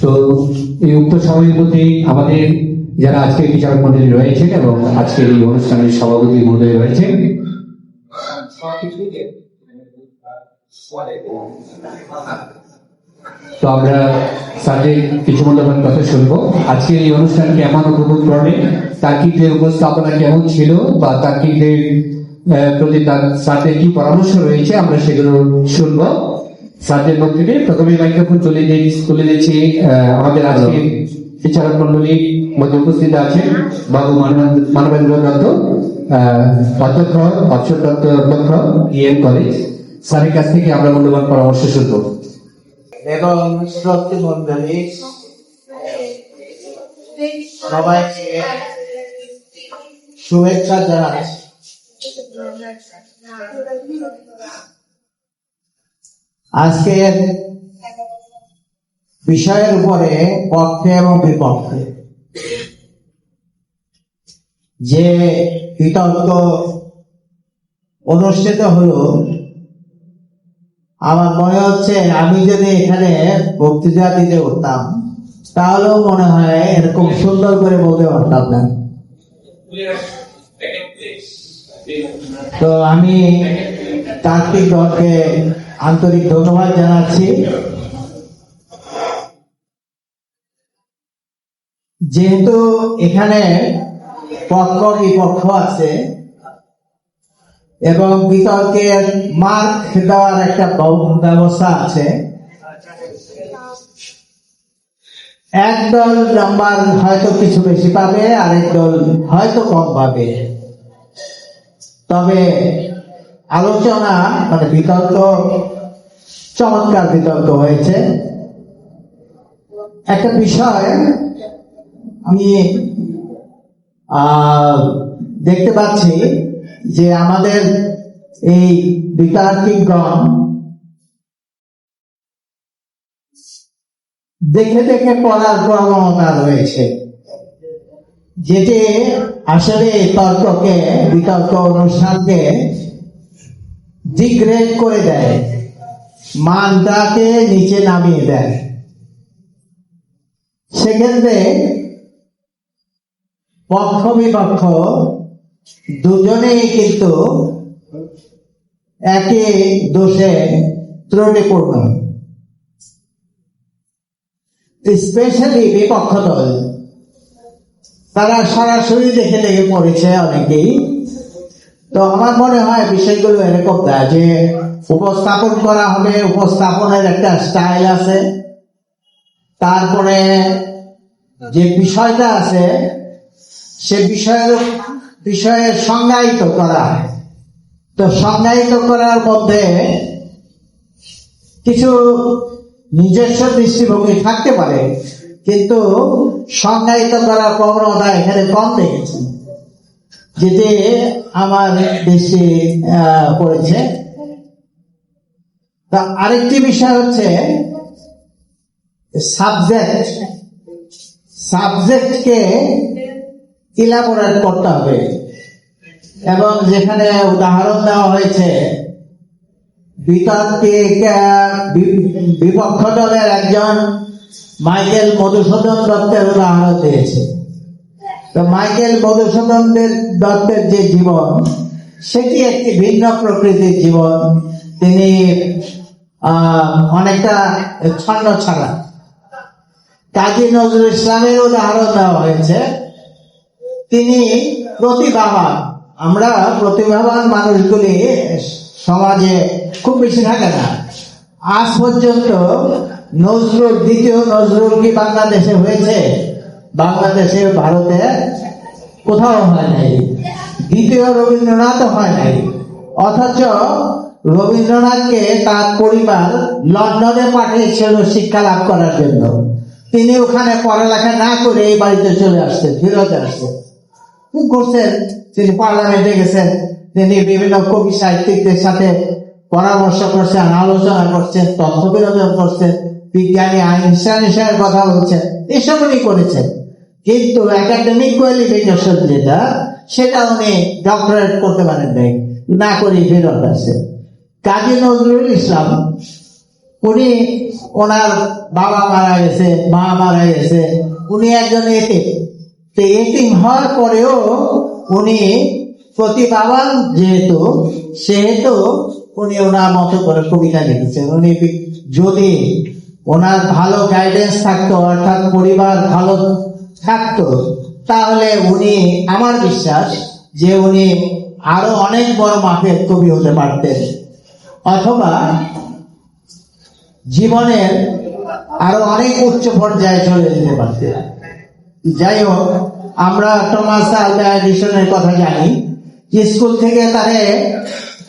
তো এই উক্ত সময়ের মধ্যে আমাদের যারা আজকে বিচারক মন্ডলী রয়েছেন এবং আজকের এই অনুষ্ঠানের সভাপতি মহোদয় রয়েছেন, তো আমরা স্যারদের কিছু মূল্যবান কথা শুনবো। আজকের এই অনুষ্ঠান কেমন উপভোগ করবে, তার্কিকদের উপস্থাপনা কেমন ছিল বা তার্কিকদের প্রতি তার স্যারদের কি পরামর্শ রয়েছে আমরা সেগুলো শুনবো স্যারদের মুখ থেকে। প্রথমে মাইক্রোফোন তুলে দিচ্ছি আমাদের আজকে বিচারক মন্ডলীর মধ্যে উপস্থিত আছেন বাবু মানবেন্দ্র দত্ত, অধ্যক্ষ অক্ষর দত্ত অধ্যক্ষ ইএম কলেজ। স্যারের কাছ থেকে আমরা মূল্যবান পরামর্শ শুনবো। এবং শ্রোতৃ মন্ডলী সবাইকে শুভেচ্ছা জানাচ্ছি। আজকের বিষয়ের উপরে পক্ষে এবং বিপক্ষে যে বিতর্ক অনুষ্ঠিত হলো, আমার মনে হচ্ছে আমি যদি এখানে বক্তৃতা দিতে উঠতাম তাহলেও মনে হয় এরকম সুন্দর করে বলতে পারতাম না। তো আমি তাত্ত্বিক দলকে আন্তরিক ধন্যবাদ জানাচ্ছি। যেহেতু এখানে পক্ষ বিপক্ষ আছে এবং বিতর্কের মার্ক দেওয়ার একটা ব্যবস্থা আছে, একদল নাম্বার হয়তো কিছু বেশি পাবে, আরেক দল হয়তো কম পাবে। তবে আলোচনা মানে বিতর্ক চমৎকার বিতর্ক হয়েছে। একটা বিষয় আমি দেখতে পাচ্ছি যে আমাদের এই বিতার্কিকগণ দেখে দেখে পড়ার প্রবণতা রয়েছে, যেটি আসলে তর্ককে বিতর্ক অনুষ্ঠানকে ডিগ্রেড করে দেয়, মানটাকে নিচে নামিয়ে দেয়। সেক্ষেত্রে পক্ষ বিপক্ষ দুজনেই কিন্তু একই দোষে ত্রুটিপূর্ণ। স্পেশালি বিপক্ষ দল তারা সরাসরি দেখে লেগে পড়েছে অনেকেই। তো আমার মনে হয় বিষয়গুলো এরকম না যে উপস্থাপন করা হবে, উপস্থাপনের একটা স্টাইল আছে, তারপরে যে বিষয়টা আছে সে বিষয়ে সংজ্ঞায়িত করা। তো সংজ্ঞায়িত করার মধ্যে কিছু নিজস্ব দৃষ্টিভঙ্গি থাকতে পারে, কিন্তু সংজ্ঞায়িত করার প্রবণতা এখানে কম দেখেছি, যেটি আমার দৃষ্টি পড়েছে। তা আরেকটি বিষয় হচ্ছে সাবজেক্টকে ইলাবোরেট করতে হবে। এবং যেখানে উদাহরণ দেওয়া হয়েছে, বিপক্ষ দলের একজন মাইকেল মধুসূদন দত্তের উদাহরণ দিয়েছে। তো মাইকেল মধুসূদন দত্তের যে জীবন, সেটি একটি ভিন্ন প্রকৃতির জীবন। তিনি অনেকটা ছন্ন ছাড়া। কাজী নজরুল ইসলামের উদাহরণ দেওয়া হয়েছে, তিনি প্রতিভাবান। আমরা প্রতিভাবান মানুষগুলি সমাজে খুব বেশি থাকে না। আজ পর্যন্ত নজরুল, দ্বিতীয় নজরুল কি বাংলাদেশে হয়েছে? বাংলাদেশে, ভারতে কোথাও হয় নাই। দ্বিতীয় রবীন্দ্রনাথ হয় নাই। অথচ রবীন্দ্রনাথকে তার পরিবার লন্ডনে পাঠিয়েছিল শিক্ষা লাভ করার জন্য। তিনি ওখানে পড়ালেখা না করে এই বাড়িতে চলে আসছেন, ফিরতে আসছেন, করছেন। তিনি পার্লামেন্টে গেছেন, তিনি বিভিন্ন কবি সাহিত্যিকদের সাথে পরামর্শ করছেন, আলোচনা করছেন, তথ্য বিনোদন করছেন, বিজ্ঞানী আইনস্টাইনের সঙ্গে কথা বলছেন, এসব উনি করেছেন। কিন্তু একাডেমিক কোয়ালিফিকেশন যেটা, সেটা উনি ডক্টরেট করতে পারেন নাই, না করে ফেরত আসছেন। কাজী নজরুল ইসলাম, উনি ওনার বাবা মারা গেছে, মা মারা গেছে, উনি একজন এতিম। তো এতিম হওয়ার পরেও উনি প্রতিভাবান যেহেতু, সেহেতু উনি ওনার মতো করে কবিতা লিখেছেন। উনি যদি ওনার ভালো গাইডেন্স থাকতো, অর্থাৎ পরিবার ভালো থাকতো, তাহলে উনি, আমার বিশ্বাস যে উনি আরো অনেক বড় মাপের কবি হতে পারতেন, অথবা জীবনের আরো অনেক উচ্চ পর্যায়ে চলে যেতে পারতেন। যাই হোক, আমরা টমাস আলভা এডিসনের কথা জানি, যে স্কুল থেকে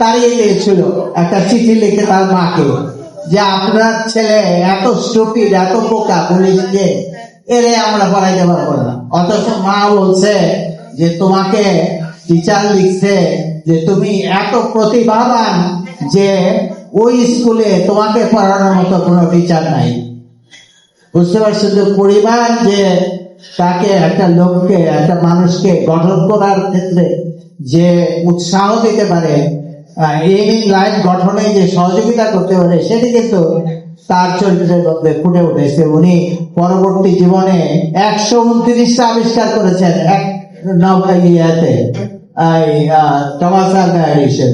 তাড়িয়ে দিয়েছিল, একটা চিঠি লিখে তার মাকে, যে আপনার ছেলে এত স্টুপিড, এত বোকা, পুলিশ যে এরে আমরা পড়াইতে পারবো না। অথচ মা বলছে যে তোমাকে টিচার লিখছে যে তুমি এত প্রতিভাবান যে ওই স্কুলে তোমাকে পড়ানোর মতো কোনো টিচার নাই। বুঝতে পারছো যে পরিবার যে তাকে, একটা লোককে, একটা মানুষকে গঠন করার ক্ষেত্রে যে উৎসাহ দিতে পারে, এইমিং লাইফ গঠনে যে সহযোগিতা করতে পারে, সেটি কিন্তু তার চরিত্রের মধ্যে ফুটে উঠেছে। উনি পরবর্তী জীবনে 129টা আবিষ্কার করেছেন এক ইয়াতে, টমাস আলভা এডিসন।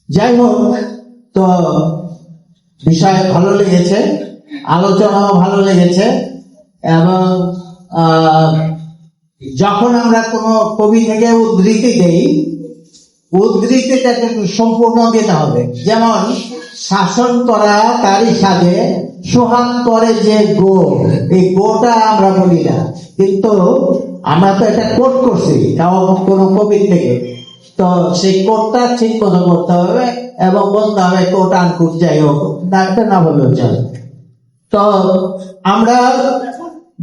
যাই হোক, তো বিষয় ভালো লেগেছে, আলোচনাও ভালো লেগেছে, এবং যখন আমরা কোনো কবি থেকে উদ্ধৃতি দেই, উদ্ধৃতিটাকে সম্পূর্ণ দিতে হবে। যেমন শাসন করা তারই সাজে সোহাগ করে যে গো, এই গোটা আমরা বলি না, কিন্তু আমরা তো এটা কোট করছি কোন কবির থেকে, তো সেই কোটটা ঠিক মতো করতে হবে এবং বলতে হবে কোট আনকুট, যাই হোক ডাক্তার না বললেও চলে। তো আমরা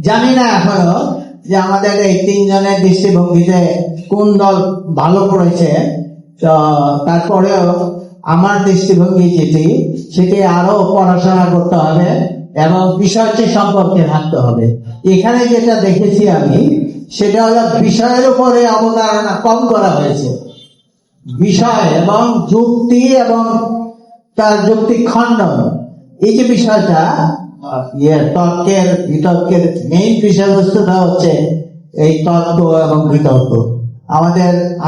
জানি না এখনো যে আমাদের এই তিনজনের দৃষ্টিভঙ্গিতে কোন দল ভালো করেছে। তো তারপরেও আমার দৃষ্টিভঙ্গি যেটি, সেটি আরো পড়াশোনা করতে হবে এবং বিষয়টি সম্পর্কে ভাবতে হবে। এখানে যেটা দেখেছি আমি, সেটা হলো বিষয়ের উপরে অবতারণা কম করা হয়েছে। বিষয় এবং যুক্তি এবং তার যুক্তি খণ্ডন, এই যে বিষয়টা, তর্কের বিতর্কের মেইন বিষয়বস্তুটা হচ্ছে এই তর্ক এবং বিতর্ক।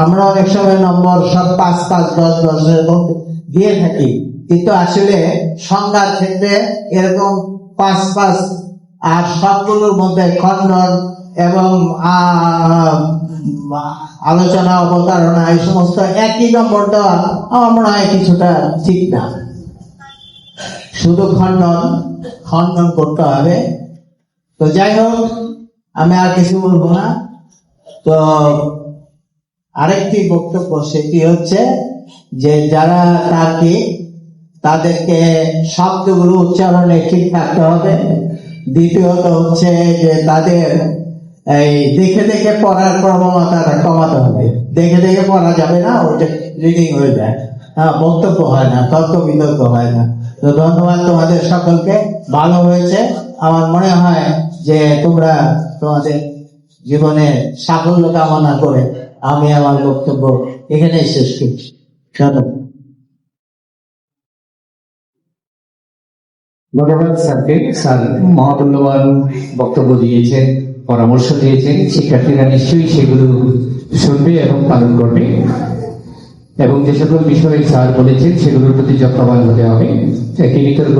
আমরা অনেক সময় নম্বর সব 5, 5, 10, 10 দিয়ে থাকি, কিন্তু আসলে সংজ্ঞার ক্ষেত্রে এরকম 5, 5 আর সবগুলোর মধ্যে খণ্ডন এবং আলোচনা, অবতারণা, এই সমস্ত একই নম্বর দেওয়া আমার মনে হয় কিছুটা ঠিক না। শুধু খণ্ডন করতে হবে। তো যাই হোক, আমি আর কিছু বলবো না। তো আরেকটি বক্তব্য, সেটি হচ্ছে যে যারা তার্কিক, তাদেরকে শব্দগুলো উচ্চারণে ঠিক থাকতে হবে। দ্বিতীয়ত হচ্ছে যে তাদের এই দেখে দেখে পড়ার প্রবণতাটা কমাতে হবে। দেখে দেখে পড়া যাবে না, ওটা রিডিং হয়ে যায়, বক্তব্য হয় না, তর্ক বিতর্ক হয় না। তো ধন্যবাদ তোমাদের সকলকে, ভালো হয়েছে। আমার মনে হয় যে তোমরা তোমাদের জীবনে সাফল্য কামনা করে আমি আমার বক্তব্য এখানেই শেষ করছি। ধন্যবাদ স্যারকে। স্যার মহামূল্যবান বক্তব্য দিয়েছেন, পরামর্শ দিয়েছেন। শিক্ষার্থীরা নিশ্চয়ই সেগুলো শুনবে এবং পালন করবে, এবং যে সকল বিষয়ে স্যার বলেছেন সেগুলোর প্রতি যত্নবান হতে হবে। একটি বিতর্ক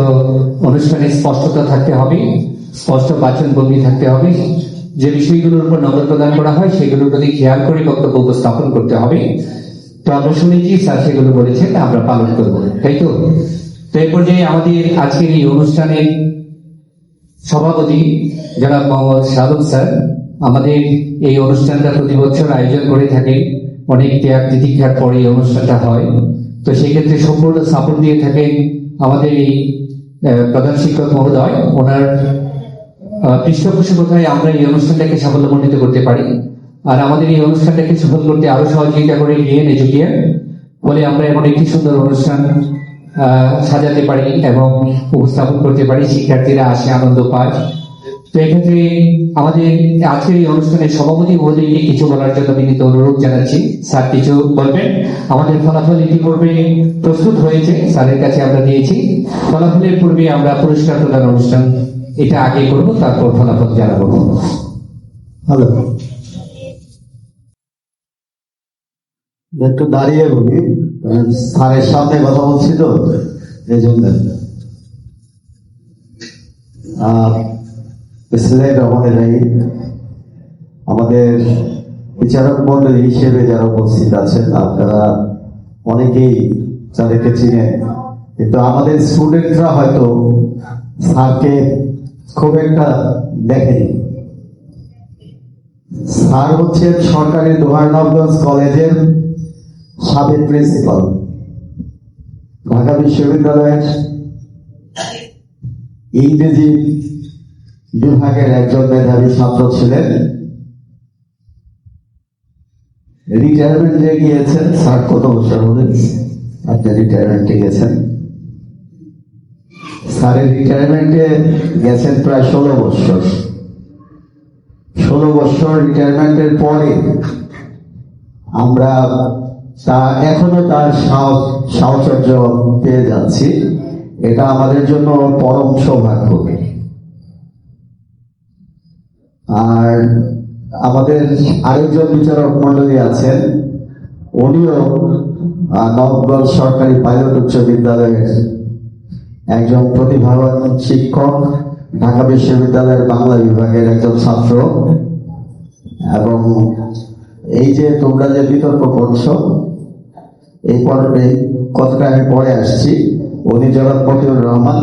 অনুষ্ঠানে স্পষ্টতা থাকতে হবে, স্পষ্ট বাচনভঙ্গি থাকতে হবে। যে বিষয়গুলোর উপর নজর প্রদান করা হয় সেগুলোর প্রতি খেয়াল করে বক্তব্য উপস্থাপন করতে হবে। তো আমরা শুনেছি স্যার সেগুলো বলেছেন, আমরা পালন করব, তাই তো? তো এই পর্যায়ে আমাদের আজকের এই অনুষ্ঠানের সভাপতি জনাব মোহাম্মদ শাহাদুল স্যার আমাদের এই অনুষ্ঠানটা প্রতি বছর আয়োজন করে থাকে। অনেক ত্যাগ তিতিক্ষার পরে এই অনুষ্ঠানটা হয়। তো সেক্ষেত্রে সম্পূর্ণ সাপোর্ট দিয়ে থাকেন আমাদের এই প্রধান শিক্ষক মহোদয়। ওনার পৃষ্ঠপোষকতায় আমরা এই অনুষ্ঠানটাকে সাফল্যমণ্ডিত করতে পারি। আর আমাদের এই অনুষ্ঠানটাকে সফল করতে আরো সহযোগিতা করে গিয়ে এজুকেয়ার, বলে আমরা এমন একটি সুন্দর অনুষ্ঠান সাজাতে পারি এবং উপস্থাপন করতে পারি। শিক্ষার্থীরা আসে, আনন্দ পায়। তো এক্ষেত্রে আমাদের আজকের এই অনুষ্ঠানের সভাপতি মহোদয়কে কিছু বলার জন্য বিনীত অনুরোধ জানাচ্ছি। স্যার কিছু বলবেন। আমাদের ফলাফল ইতিপূর্বে প্রস্তুত হয়েছে, স্যারের কাছে আমরা দিয়েছি। ফলাফলের পূর্বে আমরা পুরস্কার প্রদান অনুষ্ঠান এটা আগে করব, তারপর ফলাফল জানাবো। হ্যালো, একটু দাঁড়িয়ে বলি, স্যারের সামনে কথা বলছি তো এই জন্য। আমাদের বিচারক মন্ডলী হিসেবে যারা উপস্থিত আছেন, আপনারা অনেকেই তাদেরকে চিনেন, কিন্তু আমাদের স্টুডেন্টরা হয়তো স্যারকে খুব একটা দেখেনি। স্যার হচ্ছেন সরকারি দোহারনগঞ্জ কলেজের সাবেক প্রিন্সিপাল, ঢাকা বিশ্ববিদ্যালয়ের ইংরেজি বিভাগের একজন মেধাবী ছাত্র ছিলেন। রিটায়ারমেন্টে গিয়েছেন। স্যার কত বছর হলে আপনি রিটায়ারমেন্টে গেছেন? স্যারের রিটায়ারমেন্টে গেছেন প্রায় 16 বছর। 16 বছর রিটায়ারমেন্টের পরে আমরা এখনো তার সাহচর্য পেয়ে যাচ্ছি। এটা আমাদের জন্য পরম সৌভাগ্য। আর আমাদের আরেকজন বিচারক মন্ডলী আছেন, উনিও নবগঞ্জ সরকারি পাইলট উচ্চ বিদ্যালয়ের একজন প্রতিভাবান শিক্ষক, ঢাকা বিশ্ববিদ্যালয়ের বাংলা বিভাগের একজন ছাত্র। এবং এই যে তোমরা যে বিতর্ক করছো, এই পর্বে কথাটা আমি পরে আসছি। উনি জনাব মতিউর রহমান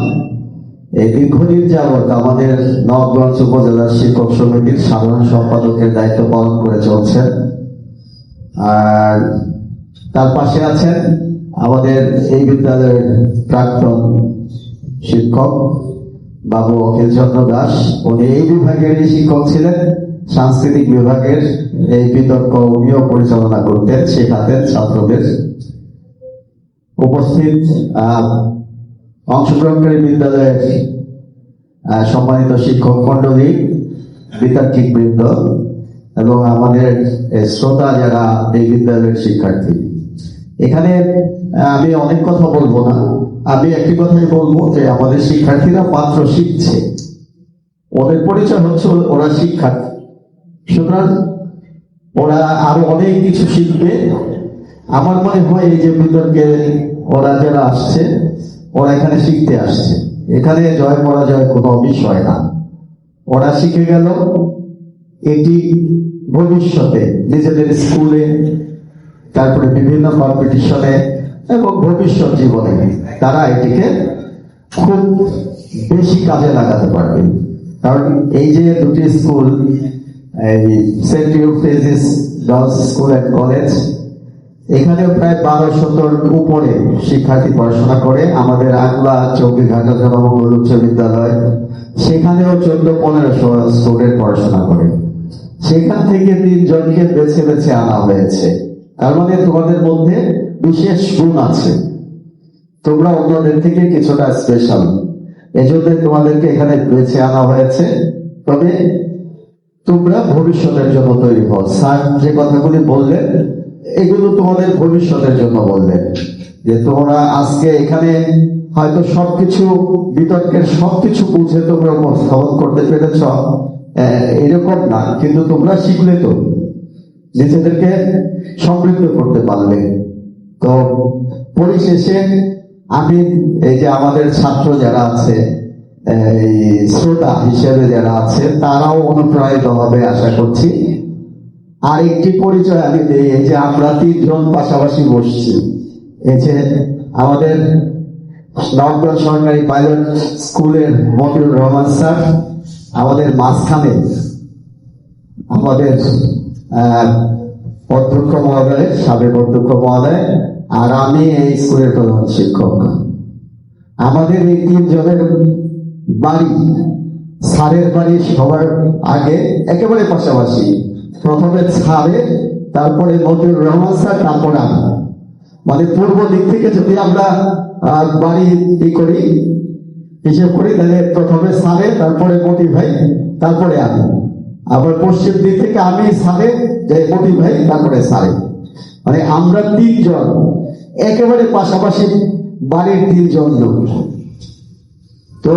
এই দীর্ঘদিন যাবৎ আমাদের নবগঞ্জ উপজেলা শিক্ষক সমিতির সাধারণ সম্পাদকের দায়িত্ব পালন করে চলছেন। আর তার পাশে আছেন আমাদের এই বিদ্যালয়ের প্রাক্তন শিক্ষক বাবু অখিল চন্দ্র দাস। উনি এই বিভাগেরই শিক্ষক ছিলেন, সাংস্কৃতিক বিভাগের এই বিতর্ক উনিও পরিচালনা করতেন, শেখাতেন ছাত্রদের। উপস্থিত অংশগ্রহণকারী বিদ্যালয়ের সম্মানিত শিক্ষক মন্ডলী, বিতার্কিক বৃন্দ এবং আমাদের শ্রোতা যারা এই বিদ্যালয়ের শিক্ষার্থী, এখানে আমি অনেক কথা বলবো না। আমি একটি কথাই বলবো যে আমাদের শিক্ষার্থীরা মাত্র শিখছে, ওদের পরিচয় হচ্ছে ওরা শিক্ষার্থী। সুতরাং ওরা আরো অনেক কিছু শিখবে। আমার মনে হয় এই যে বিতর্কে ওরা যারা আসছে, ওরা এখানে শিখতে আসছে। এখানে জয় পরাজয় কোনো বিষয় না। ওরা শিখে গেল এটি ভবিষ্যতে নিজেদের স্কুলে, তারপরে বিভিন্ন কম্পিটিশনে এবং ভবিষ্যৎ জীবনে তারা এটিকে খুব বেশি কাজে লাগাতে পারবে। কারণ এই যে দুটি স্কুল, এই Saint Euphrasia's girls school and college, এখানে প্রায় 1200 উপরে শিক্ষার্থী পড়াশোনা করে। আমাদের আগলা চৌকিঘাটা জনমঙ্গল উচ্চ বিদ্যালয়, সেখানেও 1400-1500 স্টুডেন্ট পড়াশোনা করে। সেখান থেকে 3 জনকে বেছে বেছে আনা হয়েছে। তার মানে তোমাদের মধ্যে বিশেষ গুণ আছে, তোমরা অন্যদের থেকে কিছুটা স্পেশাল, এজন্য তোমাদেরকে এখানে বেছে আনা হয়েছে। তবে তোমরা ভবিষ্যতের জন্য তৈরি হও। স্যার যে কথাগুলি বললেন, এগুলো তোমাদের ভবিষ্যতের জন্য বললেন, যে তোমরা আজকে এখানে হয়তো সবকিছু বিতর্কের সবকিছু বুঝে তোমরা উপস্থাপন করতে পেরেছ, এরকম না, কিন্তু তোমরা শিখলে তো নিজেদেরকে সমৃদ্ধ করতে পারবে। তো পরিশেষে আমি এই যে আমাদের ছাত্র যারা আছে, এই শ্রোতা হিসেবে যারা আছে, তারাও অনুপ্রাণিত হবে আশা করছি। আর একটি পরিচয় আমি দিই, এই যে আমরা 3 জন পাশাপাশি বসছি, এই যে আমাদের নবগঞ্জ সরকারি পাইলট স্কুলের মতিউর রহমান স্যার, আমাদের মাঝখানে আমাদের অধ্যক্ষ মহোদয়, সাবেক অধ্যক্ষ মহোদয়, আর আমি এই স্কুলের প্রধান শিক্ষক। আমাদের এই 3 জনের বাড়ি, স্যারের বাড়ি সবার আগে একেবারে পাশাপাশি। প্রথমে স্যারের, তারপরে মতিউর রহমান স্যার, তারপরে আমি। মানে পূর্ব দিক থেকে যদি আমরা বাড়ি করি, হিসেব করি, তাহলে প্রথমে স্যারের, তারপরে মতি ভাই, তারপরে আমি। আবার পশ্চিম দিক থেকে আমি, স্যারের, মতি ভাই, তারপরে স্যারের। মানে আমরা 3 জন একেবারে পাশাপাশি বাড়ির 3 জন লোক। তো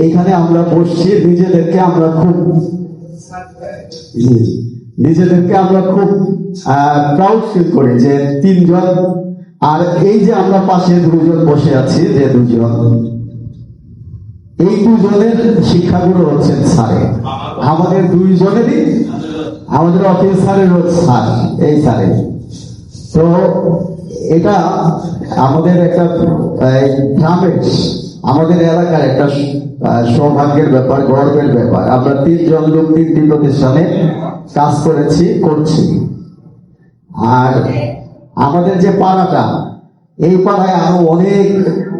এইখানে আমরা বসছি, নিজেদেরকে আমরা খুব প্রাউড ফিল করি যে 3 জন। আর এই যে আমরা পাশে 2 জন বসে আছি, যে 2 জন, এই 2 জনের শিক্ষাগুরু হচ্ছেন স্যারে। আমাদের 2 জনেরই আমাদের অফিসারের স্যার, এই স্যারে। তো এটা আমাদের একটা গ্রামের, আমাদের এলাকার একটা সৌভাগ্যের ব্যাপার, গর্বের ব্যাপার। আমরা 3 জন লোক 3টি প্রতিষ্ঠানে কাজ করছি। আর আমাদের যে পাড়াটা, এই পাড়ায় আরো অনেক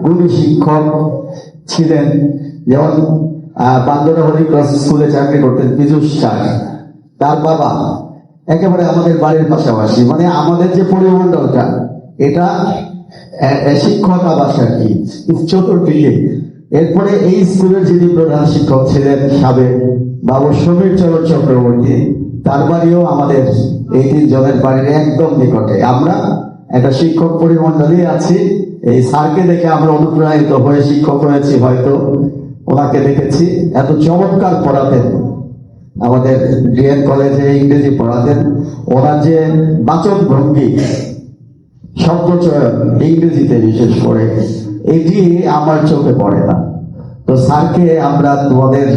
গুণী শিক্ষক ছিলেন। যেমন বান্দরা হরিক্রস স্কুলে চাকরি করতেন পীযুষ স্যার, তার বাবা একেবারে আমাদের বাড়ির পাশাপাশি। মানে আমাদের যে পরিমণ্ডলটা, এটা শিক্ষক আবাস আর কি, চতুর্দিকে। এরপরে এই স্কুলের যিনি প্রধান শিক্ষক ছিলেন সাবেক বাবু সমীর চন্দ্র চক্রবর্তী, তার বাড়িও আমাদের এই 3 জনের বাড়ির একদম নিকটে। আমরা একটা শিক্ষক পরিমণ্ডলী আছি। এই স্যারকে দেখে আমরা অনুপ্রাণিত হয়ে শিক্ষক হয়েছি, হয়তো ওনাকে দেখেছি এত চমৎকার পড়াতেন। আমাদের ডিএন কলেজে ইংরেজি পড়াতেন। ওনার যে বাচক ভঙ্গি, শব্দচয়ন ইংরেজিতে বিশেষ করে, এটি আমার চোখে পড়ে না। তো স্যারকে আমরা তোমাদের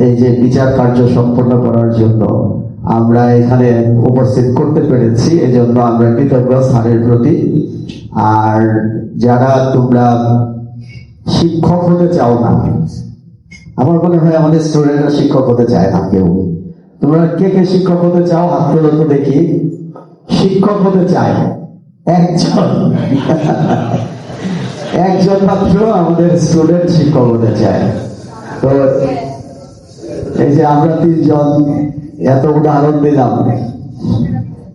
এই যে বিচার কার্য সম্পন্ন করার জন্য আমরা এখানে উপস্থিত করতে পেরেছি, এজন্য আমরা কৃতজ্ঞ স্যারের প্রতি। আর যারা তোমরা শিক্ষক হতে চাও না, আমার মনে হয় আমাদের স্টুডেন্টরা শিক্ষক হতে চায় না কেউ। তোমরা কে কে শিক্ষক হতে চাও? হাত তুলে তো দেখি। শিক্ষক হতে চায় একজন মাত্র আমাদের স্টুডেন্ট শিক্ষক হতে চায়। তো এই যে আমরা 3 জন এত উদাহরণ দিলাম,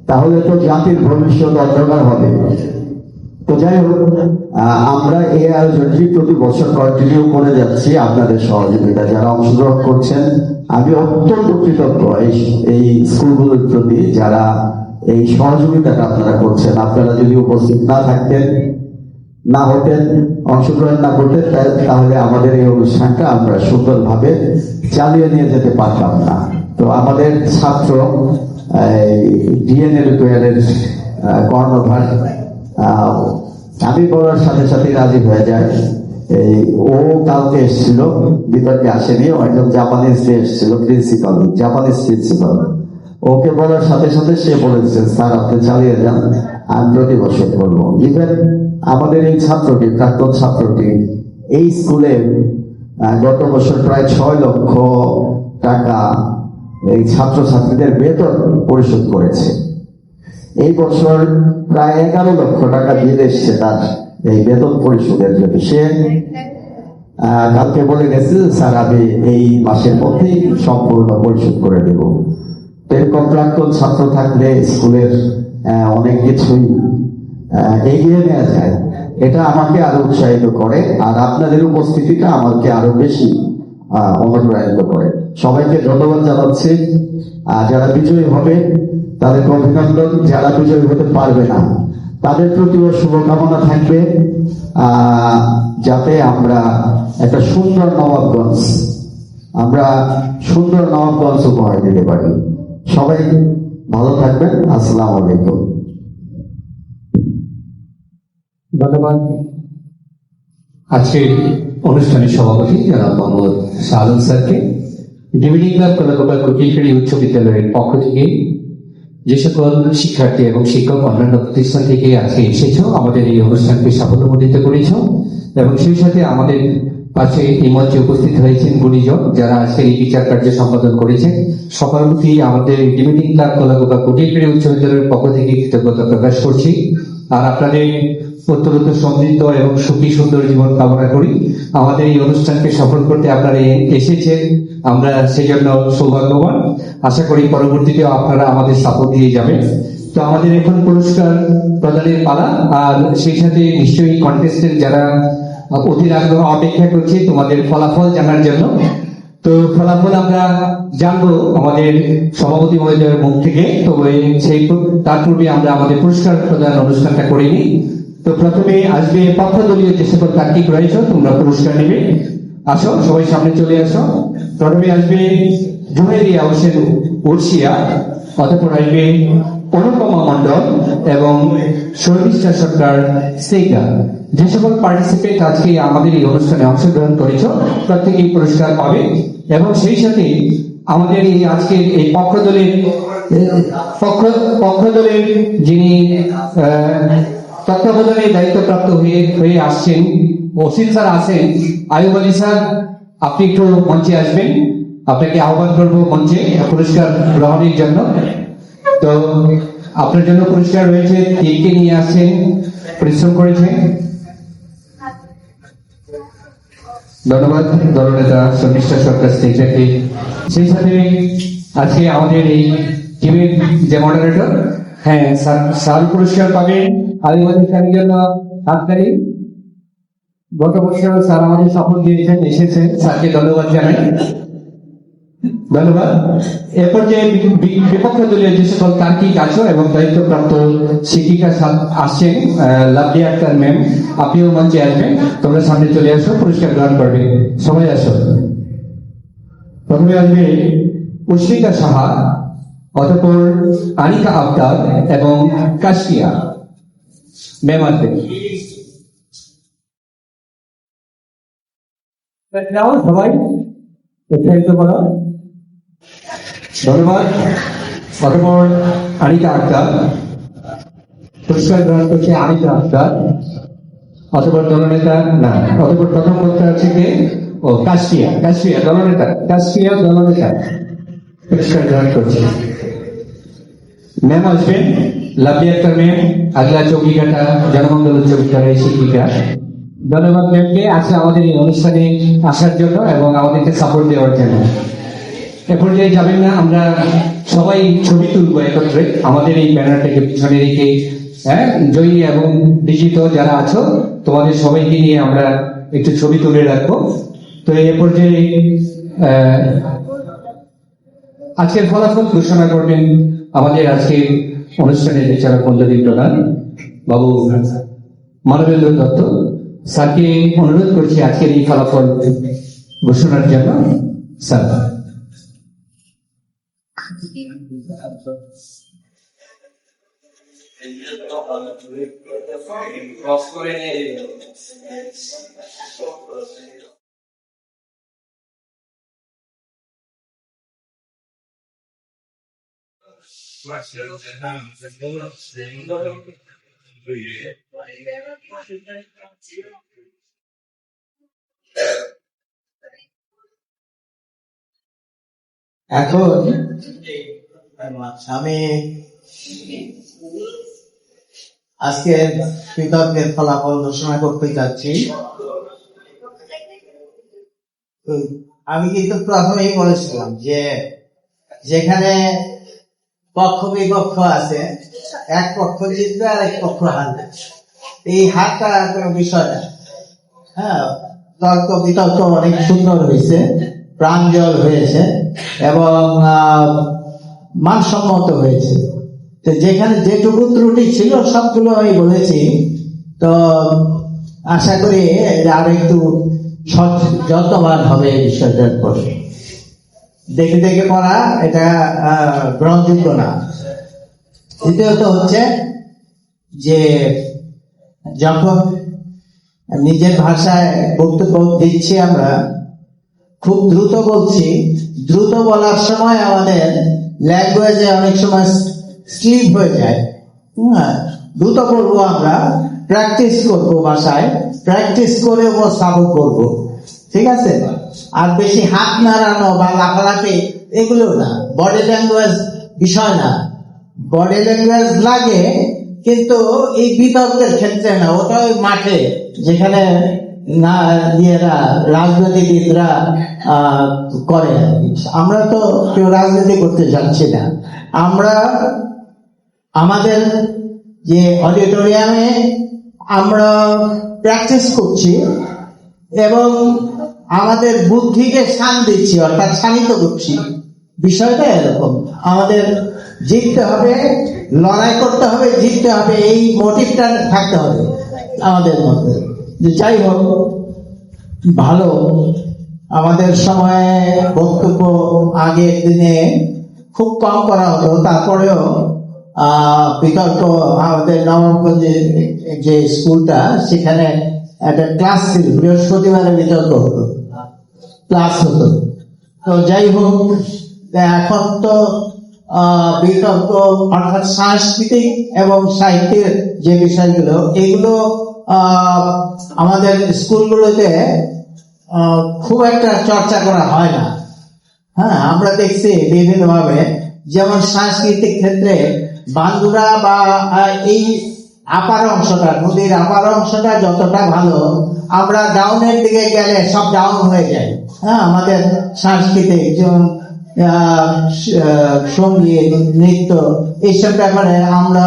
তাহলে তো জাতির ভবিষ্যৎ অন্ধকার হবে। তো যাই হোক, আমরা এই আয়োজনটি প্রতি বছর কন্টিনিউ করে যাচ্ছি আপনাদের সহযোগিতা যারা অংশগ্রহণ করছেন। আমি অত্যন্ত কৃতজ্ঞ এই স্কুলগুলোর প্রতি, যারা এই সহযোগিতাটা আপনারা করছেন। আপনারা যদি উপস্থিত না থাকতেন, না হতেন, অংশগ্রহণ না করতেন, তাহলে আমাদের এই অনুষ্ঠানটা আমরা সুন্দরভাবে চালিয়ে নিয়ে যেতে পারতাম না। তো আমাদের ছাত্র ডিএনএ এর কর্ণধার, আমি বলার সাথে সাথে রাজি হয়ে যায়। ও কালকে এসেছিল, বিতর্কে আসেনি, ও একদম জাপানিজ এসেছিল, জাপানিজ প্রিন্সিপাল। ওকে বলার সাথে সাথে সে বলেছে, স্যার আপনি চালিয়ে যান, আমি প্রতি বছর করবো। ইভেন আমাদের এই ছাত্রটি, প্রাক্তন ছাত্রটি এই স্কুলে গত বছর প্রায় 6 লক্ষ টাকা এই ছাত্রছাত্রীদের বেতন পরিশোধ করেছে। এই বছর প্রায় 11 লক্ষ টাকা বিল এসছে তার এই বেতন পরিশোধের জন্য। সে কালকে বলে গেছে, স্যার আমি এই মাসের মধ্যেই সম্পূর্ণ পরিশোধ করে দেব। এরকম প্রাক্তন ছাত্র থাকলে স্কুলের অনেক কিছুই এগিয়ে নেওয়া যায়। এটা আমাকে আরো উৎসাহিত করে, আর আপনাদের উপস্থিতিটা আমাকে আরো বেশি অনুপ্রাণিত করে। সবাইকে ধন্যবাদ জানাচ্ছি। যারা বিজয়ী হবে তাদেরকে অভিনন্দন, যারা বিজয়ী হতে পারবে না তাদের প্রতিও শুভকামনা থাকবে, যাতে আমরা একটা সুন্দর নবাবগঞ্জ উপহার দিতে পারি। সবাই ভালো থাকবেন। আসসালামু আলাইকুম। ধন্যবাদ। আজকের অনুষ্ঠানের সভাপতি জনাব মোহাম্মদ শাহরুখ স্যারকে, ডিভিডি ক্লাব কলাকোপা কুটিলখালী উচ্চ বিদ্যালয়ের পক্ষ থেকে যে সকল শিক্ষার্থী এবং শিক্ষক অন্যান্য প্রতিষ্ঠান থেকে আজকে এসেছো, আমাদের এই অনুষ্ঠানকে সাফল্যমণ্ডিত করেছ, এবং সেই সাথে আমাদের পাশে এই মঞ্চে উপস্থিত হয়েছেন গুণীজন যারা আজকে এই বিচার কার্য সম্পাদন করেছেন। সবার প্রতি আমাদের ডিভিডি ক্লাব কলাকোপা কুটিলখালী উচ্চ বিদ্যালয়ের পক্ষ থেকে কৃতজ্ঞতা প্রকাশ করছি। আর আপনাদের উত্তরোত্তর সমৃদ্ধ এবং সুখী সুন্দর জীবন কামনা করি। আমাদের এই অনুষ্ঠানকে সফল করতে আপনারা এসেছেন, আমরা সেজন্য সৌভাগ্যবান। আশা করি পরবর্তীতেও আপনারা আমাদের সাপোর্ট দিয়ে যাবেন। তো আমাদের এখন পুরস্কার প্রদানের পালা, আর সেই সাথে নিশ্চয়ই কন্টেস্টেন্ট যারা অধীর আগ্রহ অপেক্ষা করছে তোমাদের ফলাফল জানার জন্য। তো ফলাফল আমরা জানবো আমাদের সভাপতি মহোদয়ের মুখ থেকে। তো তার পূর্বে আমরা আমাদের পুরস্কার প্রদান অনুষ্ঠানটা করে নিই। তো প্রথমে আসবে পক্ষদলীয় যে সকল তার্কিক রয়েছে, তোমরা পুরস্কার নেবে। আসো, সবাই সামনে চলে আসো। প্রথমে আসবে জুহেরিয়া হোসেন উর্শিয়া, অতঃপর আসবে অনুপমা মন্ডল এবং শর্মিষ্ঠা সরকার সেগা। যে সকল পার্টিসিপেন্ট আজকে আমাদের এই অনুষ্ঠানে অংশগ্রহণ করেছ প্রত্যেকেই পুরস্কার পাবে, এবং সেই সাথে আমাদের এই আজকের এই পক্ষদলের যিনি তত্ত্বাবধানে দায়িত্বপ্রাপ্ত হয়ে আসছেন, ওসিল স্যার আছেন, আয়ুব আলী স্যার, আপনি একটু মঞ্চে আসবেন। আপনাকে আহ্বান করবো মঞ্চে পুরস্কার গ্রহণের জন্য। তো আপনার জন্য পুরস্কার রয়েছে, তিলকে নিয়ে আসছেন, পরিশ্রম করেছেন। ধন্যবাদ দলনেতা শর্মিষ্ঠা সরকার সেক্রেটারি। সেই সাথে আজকে আমাদের এই টিমের যে মডারেটর, হ্যাঁ স্যার পুরস্কার পাবেন। আদিবাসী স্যারের জন্য হাততালি। গত বছর স্যার আমাদের সফল দিয়েছেন, এসেছেন, স্যারকে ধন্যবাদ জানাই। ধন্যবাদ। এরপর যে বিপক্ষ দলীয় যে সকল তার্কিক আছো এবং দায়িত্বপ্রাপ্ত শিক্ষিকা আসছেন, লাভলি আক্তার ম্যাম, আপনিও মঞ্চে আসবেন। তোমরা সামনে চলে আসো, পুরস্কার গ্রহণ করবে। সবাই আসো। প্রথমে আসবে পুষ্পিতা সাহা, অতঃপর আনিকা আক্তার এবং কাশিয়া ম্যাম আসবেন। সবাই উৎসাহিত করো। ধন্যবাদ। অতঃপর আনিকা আক্তার, পুরস্কার গ্রহণ করছে আনিকা আক্তার। অতঃপর দলনেতা না, অতঃপর প্রথম বক্তা আছে কে? ও কাশিয়া দলনেতা, দলনেতা পুরস্কার গ্রহণ করছে। ম্যাম আসবেন, লাভলি আক্তার ম্যাম, আগলা চৌকিঘাটা জনমঙ্গল উচ্চ বিদ্যালয়ের শিক্ষিকা। ধন্যবাদ ম্যামকে আজকে আমাদের এই অনুষ্ঠানে আসার জন্য এবং আমাদেরকে সাপোর্ট দেওয়ার জন্য। এ পর্যায়ে যাবেন না, আমরা সবাই ছবি তুলবো একত্রে, আমাদের এই ব্যানারটাকে পিছনে রেখে। হ্যাঁ, জয়ী এবং বিজিত যারা আছো, তোমাদের সবাইকে নিয়ে আমরা একটু ছবি তুলে রাখবো। তো এ পর্যায়ে আজকের ফলাফল ঘোষণা করবেন আমাদের আজকের অনুষ্ঠানের বিচারক মণ্ডলীর প্রধান বাবু মানবেন্দ্র দত্ত। স্যারকে অনুরোধ করছি আজকের এই ফলাফল ঘোষণার জন্য। স্যার। এখন আমি আজকে বিতর্কের ফলাফল ঘোষণা করতে যাচ্ছি। আমি কিন্তু প্রথমেই বলেছিলাম যে যেখানে পক্ষ বিপক্ষ আছে, এক পক্ষ জিতবে আর এক পক্ষ হারবে, এই হারটা কোনো বিষয় না। হ্যাঁ, তর্ক বিতর্ক অনেক সুন্দর হয়েছে, প্রাঞ্জল হয়েছে এবং মানসম্মত হয়েছে। তো যেখানে যেটুকু ত্রুটি ছিল সবগুলো আমি বলেছি। তো আশা করি আর একটু যত্নবান হবে এই বিষয়টার পরে। দেখে দেখে পড়া এটা গ্রহণযোগ্য না। দ্বিতীয়ত হচ্ছে যে যখন নিজের ভাষায় বক্তব্য দিচ্ছি আমরা, খুব দ্রুত বলছি। দ্রুত বলার সময় আমাদের ল্যাঙ্গুয়েজে অনেক সময় স্লিপ হয়ে যায়। দ্রুত বলবো আমরা, প্র্যাকটিস করবো, ভাষায় প্র্যাকটিস করে উপস্থাপন করবো, ঠিক আছে? আর বেশি হাত নাড়ানো বা লাফালাফি এগুলো না, বডি ল্যাঙ্গুয়েজ বিষয় না। বডি ল্যাঙ্গুয়েজ লাগে কিন্তু এই বিতর্কের ক্ষেত্রে না, ওটা ওই মাঠে যেখানে না ইয়েরা রাজনীতিবিদরা করে। আমরা তো কেউ রাজনীতি করতে যাচ্ছি না। আমরা আমাদের যে অডিটোরিয়ামে আমরা প্র্যাকটিস করছি এবং আমাদের বুদ্ধিকে শান দিচ্ছি, অর্থাৎ শানিত করছি। বিষয়টা এরকম, আমাদের জিততে হবে, লড়াই করতে হবে, জিততে হবে, এই মোটিভটা থাকতে হবে আমাদের মধ্যে। যাই হোক, ভালো আমাদের সময়ে বক্তব্য আগের দিনে খুব কম করা হতো, তারপরেও বিতর্ক আমাদের নবমগঞ্জে যে স্কুলটা, সেখানে একটা ক্লাস ছিল, বৃহস্পতিবারে বিতর্ক হতো, ক্লাস হতো। তো যাই হোক, এখন তো বিতর্ক অর্থাৎ সাংস্কৃতিক এবং সাহিত্যের যে বিষয়গুলো এগুলো আমাদের স্কুলগুলোতে খুব একটা চর্চা করা হয় না। হ্যাঁ, আমরা দেখছি বিভিন্ন ভাবে, যেমন সাংস্কৃতিক ক্ষেত্রে বান্দুরা বা এই আপার অংশটা, নদীর আপার অংশটা যতটা ভালো, আমরা ডাউনের দিকে গেলে সব ডাউন হয়ে যায়। হ্যাঁ, আমাদের সাংস্কৃতিক যেমন সঙ্গীত, নৃত্য, এইসব ব্যাপারে আমরা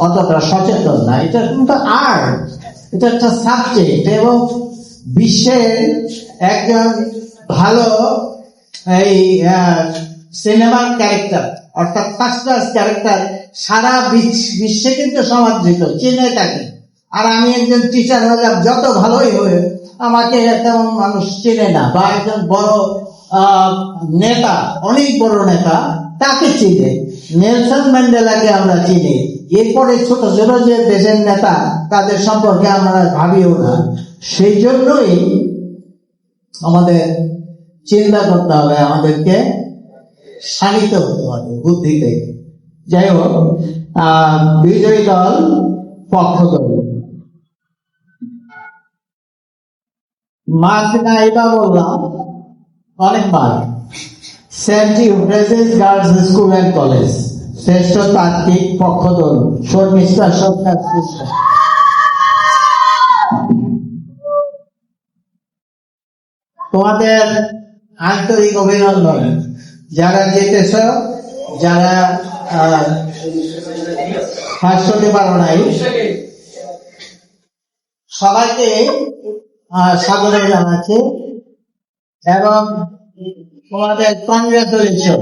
অতটা সচেতন না। এটা কিন্তু আর্ট, এটা একটা সাবজেক্ট, এবং বিশ্বের একজন ভালো এই সিনেমার ক্যারেক্টার অর্থাৎ ফার্স্ট ক্লাস ক্যারেক্টার সারা বিশ্বে কিন্তু সমাদৃত, চিনে থাকে। আর আমি একজন টিচার হলাম, যত ভালোই হয়ে আমাকে তেমন মানুষ চেনে না, বা একজন বড় নেতা, অনেক বড় নেতা, তাকে চিনে। নেলসন ম্যান্ডেলাকে আমরা চিনি, এরপরে ছোট ছোট যে দেশের নেতা তাদের সম্পর্কে আমরা ভাবিও না। সেই জন্যই আমাদের চিন্তা করতে হবে, আমাদেরকে শানিত হতে হবে বুদ্ধি থেকে। যাই হোক, বিজয়ী দল পক্ষ দল মার্ক নাইবা বললাম অনেকবার। Saint Euphrasia's girls school and college শ্রেষ্ঠ তাত্ত্বিক পক্ষ দল শর্মিষ্ঠা সরকার। তোমাদের আন্তরিক অভিনন্দন, যারা জিতেছ, যারা ফার্স্ট হতে পারো নাই, সবাইকে স্বাগত জানাচ্ছি এবং তোমাদের কংগ্রেচুলেশন।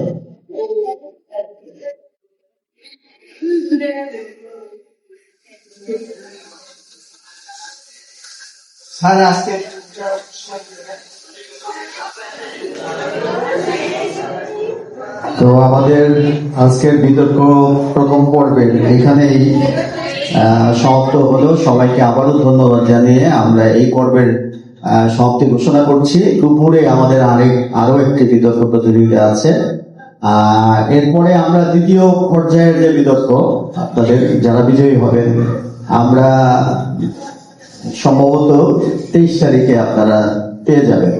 স্যার আজকে তো আমাদের আজকের বিতর্ক প্রথম পর্বে এখানেই সমাপ্ত হলো। সবাইকে আবারও ধন্যবাদ জানিয়ে আমরা এই পর্বের সমাপ্তি ঘোষণা করছি। দুপুরে আমাদের আরো একটি বিতর্ক প্রতিযোগিতা আছে। এরপরে আমরা দ্বিতীয় পর্যায়ের যে বিতর্ক, আপনাদের যারা বিজয়ী হবেন, আমরা সম্ভবত 23 তারিখে আপনারা পেয়ে যাবেন,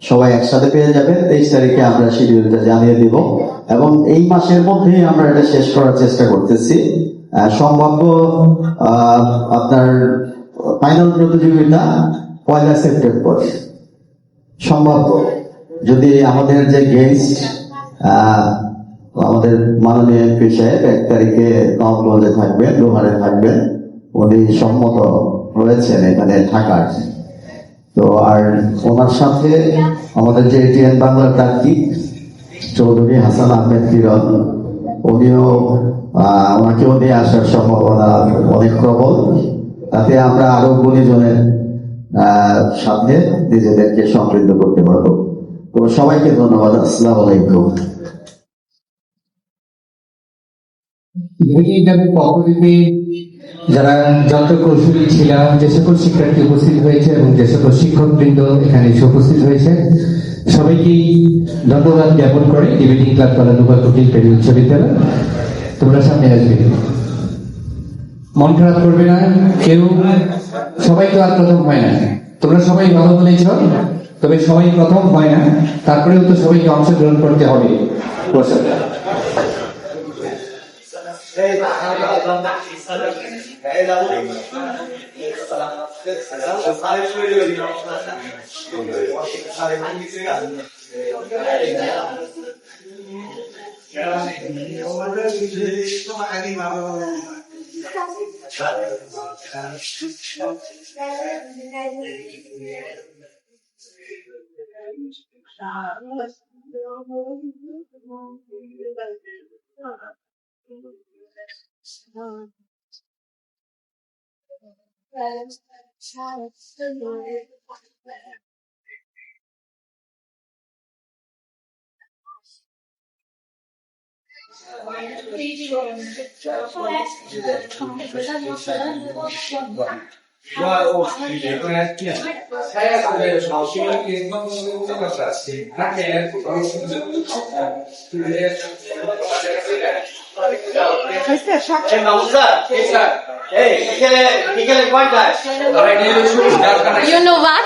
সবাই একসাথে পেয়ে যাবেন। 23 তারিখে আমরা শিডিউলটা জানিয়ে দিব এবং এই মাসের মধ্যেই আমরা এটা শেষ করার চেষ্টা করতেছি। সম্ভাব্য আপনার ফাইনাল প্রতিযোগিতা 1 সেপ্টেম্বর সম্ভাব্য, যদি আমাদের যে গেস্ট আমাদের মাননীয় এমপি সাহেব 1 তারিখে নবগঞ্জে থাকবেন, লোহারে থাকবেন, উনি সম্মত রয়েছেন এখানে থাকার। তো আর ওনার সাথে আমাদের যে এটিএন বাংলার তাত্ত্বিক চৌধুরী হাসান আহমেদ কিরণ, ওনাকেও নিয়ে আসার সম্ভাবনা অনেক প্রবল। তাতে আমরা আরো গুণীজনের সাথে নিজেদেরকে সমৃদ্ধ করতে পারবো। তো সবাইকে ধন্যবাদ। আসসালামু আলাইকুম। পক্ষ থেকে যারা যন্ত্র কৌশলী ছিলাম, যে সকল শিক্ষার্থী উপস্থিত হয়েছে এবং যে সকল শিক্ষক বৃন্দ এখানে এসে উপস্থিত হয়েছে, সবাইকেই ধন্যবাদ জ্ঞাপন করে ডিবেটিং ক্লাব কলা দুর্গাকুটি পেরি উচ্চ বিদ্যালয়। তোমরা সামনে আসবে, মন খারাপ করবে না কেউ, সবাই তো আর প্রথম হয় না। তোমরা সবাই ভালো বলেছ, তবে সবাই প্রথম হয় না, তারপরেও তো সবাইকে অংশগ্রহণ করতে হবে। You know what?